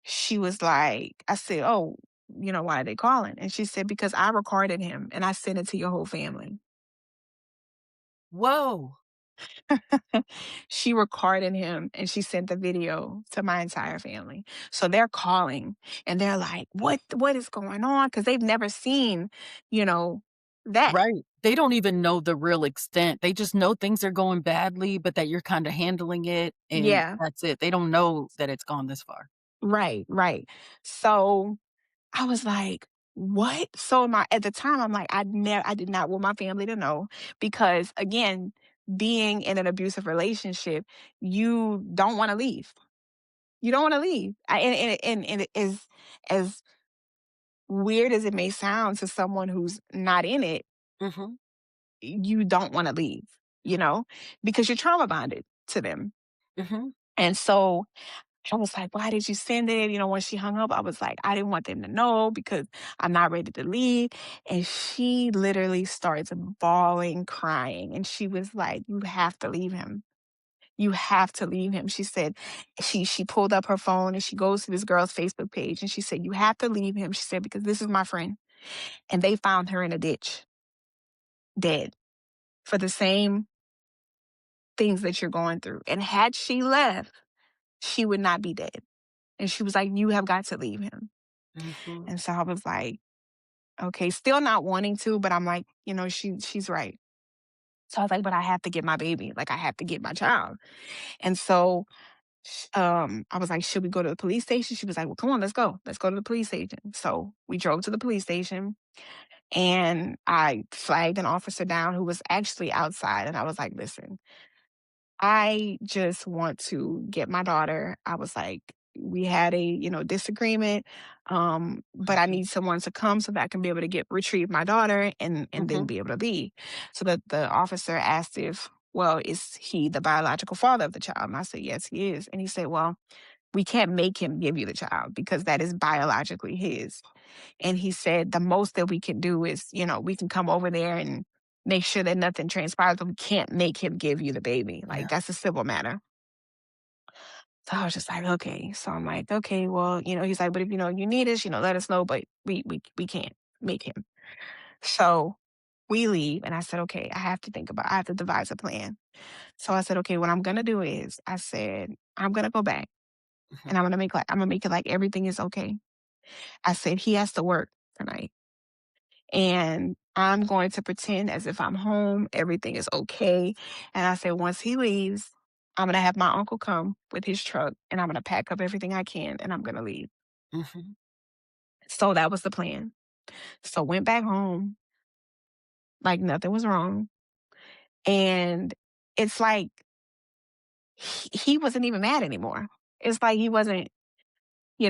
she was like, I said, "Oh, why are they calling?" And she said, "Because I recorded him and I sent it to your whole family." Whoa. She recorded him and she sent the video to my entire family. So they're calling and they're like, what is going on? Because they've never seen, you know, that. Right. They don't even know the real extent. They just know things are going badly, but that you're kinda handling it, and Yeah, that's it. They don't know that it's gone this far. right, right. So I was like, "What?" So my at the time, I'm like, I did not want my family to know because again, being in an abusive relationship, you don't want to leave. You don't want to leave. And it is as weird as it may sound to someone who's not in it, Mhm, you don't want to leave, you know, because you're trauma bonded to them. mhm, And so I was like, "Why did you send it?" When she hung up, I was like, "I didn't want them to know because I'm not ready to leave." And she literally starts bawling, crying. And she was like, "You have to leave him. You have to leave him." She said she pulled up her phone and she goes to this girl's Facebook page and she said, "You have to leave him." She said, "Because this is my friend." And they found her in a ditch, dead, for the same things that you're going through. And had she left, she would not be dead. And she was like, "You have got to leave him." mhm. And so I was like, okay, still not wanting to, but I'm like, she's right. So I was like, but I have to get my baby. Like I have to get my child. And so I was like, should we go to the police station? She was like, well, come on, let's go. Let's go to the police station. So we drove to the police station and I flagged an officer down who was actually outside. And I was like, listen, I just want to get my daughter. I was like, we had a, disagreement. But I Mhm, need someone to come so that I can be able to get retrieve my daughter and then mhm. be able to leave. So that the officer asked if, well, is he the biological father of the child? And I said, yes, he is. And he said, well, we can't make him give you the child because that is biologically his. And he said, the most that we can do is, we can come over there and make sure that nothing transpires, but we can't make him give you the baby. Like, Yeah. that's a civil matter. So I was just like, okay. So I'm like, okay, well, he's like, but if you need us, let us know, but we can't make him. So we leave and I said, okay, I have to devise a plan. So I said, okay, what I'm gonna do is I said, I'm gonna go back Mhm, and I'm gonna make it like everything is okay. I said he has to work tonight. And I'm going to pretend as if I'm home, everything is okay. And I said, once he leaves, I'm going to have my uncle come with his truck and I'm going to pack up everything I can and I'm going to leave. mhm. So that was the plan. So went back home like nothing was wrong. And it's like he wasn't even mad anymore. It's like he wasn't,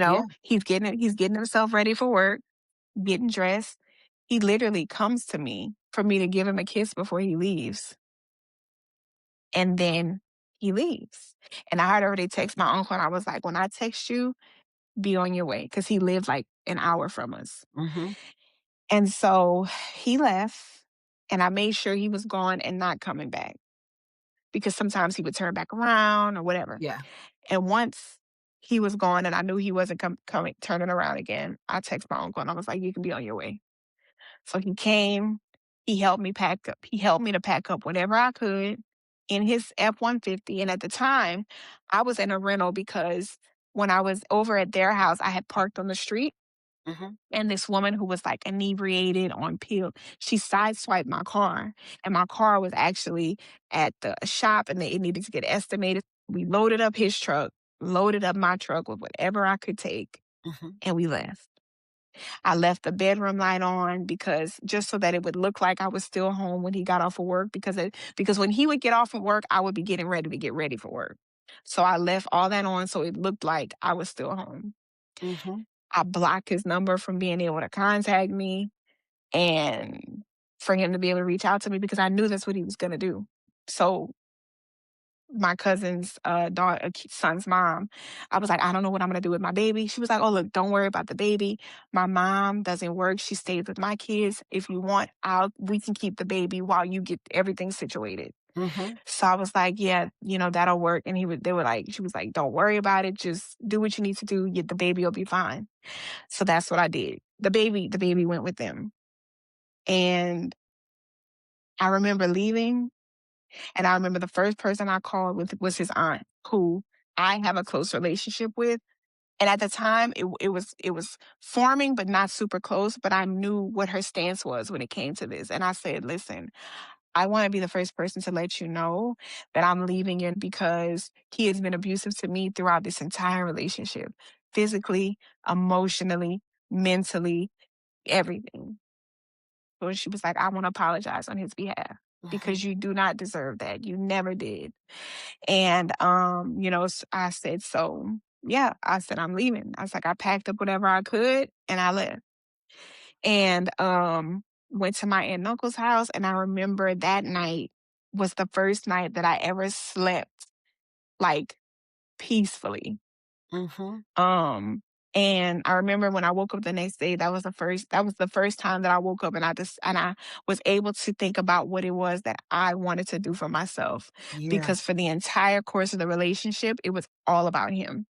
Yeah. he's getting himself ready for work, getting dressed. He literally comes to me for me to give him a kiss before he leaves. And then he leaves. And I had already texted my uncle and I was like, when I text you, be on your way. Because he lived like an hour from us. Mhm. And so he left and I made sure he was gone and not coming back. Because sometimes he would turn back around or whatever. Yeah. And once he was gone and I knew he wasn't coming turning around again, I texted my uncle and I was like, you can be on your way. So he came, he helped me pack up. He helped me to pack up whatever I could in his F-150. And at the time, I was in a rental because when I was over at their house, I had parked on the street Mhm. and this woman who was like inebriated on pill, she sideswiped my car. And my car was actually at the shop and it needed to get estimated. We loaded up his truck, loaded up my truck with whatever I could take, Mhm. and we left. I left the bedroom light on because just so that it would look like I was still home when he got off of work because when he would get off of work, I would be getting ready to get ready for work. So I left all that on so it looked like I was still home. Mhm. I blocked his number from being able to contact me and for him to be able to reach out to me because I knew that's what he was going to do. So my cousin's son's mom. I was like, I don't know what I'm gonna do with my baby. She was like, oh look, don't worry about the baby. My mom doesn't work. She stays with my kids. If you want, we can keep the baby while you get everything situated. Mhm. So I was like, "Yeah, that'll work." And they were like, she was like, "Don't worry about it. Just do what you need to do. The baby will be fine." So that's what I did. The baby went with them. And I remember leaving, and I remember the first person I called with was his aunt, who I have a close relationship with. And at the time, it was forming, but not super close. But I knew what her stance was when it came to this. And I said, "Listen, I want to be the first person to let you know that I'm leaving you because he has been abusive to me throughout this entire relationship, physically, emotionally, mentally, everything." So she was like, "I want to apologize on his behalf Mhm. because you do not deserve that. You never did." And, I said, "So, yeah," I said, "I'm leaving." I was like, I packed up whatever I could and I left. And, went to my aunt and uncle's house. And I remember that night was the first night that I ever slept like peacefully. Mhm. Um, and I remember when I woke up the next day, that was the first time that I woke up and I was able to think about what it was that I wanted to do for myself. Yeah. Because for the entire course of the relationship, it was all about him.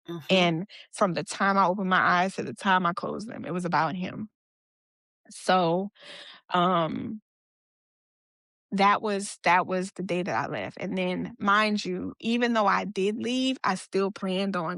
Mhm. And from the time I opened my eyes to the time I closed them, it was about him. So, um, that was the day that I left. And then, mind you, even though I did leave, I still planned on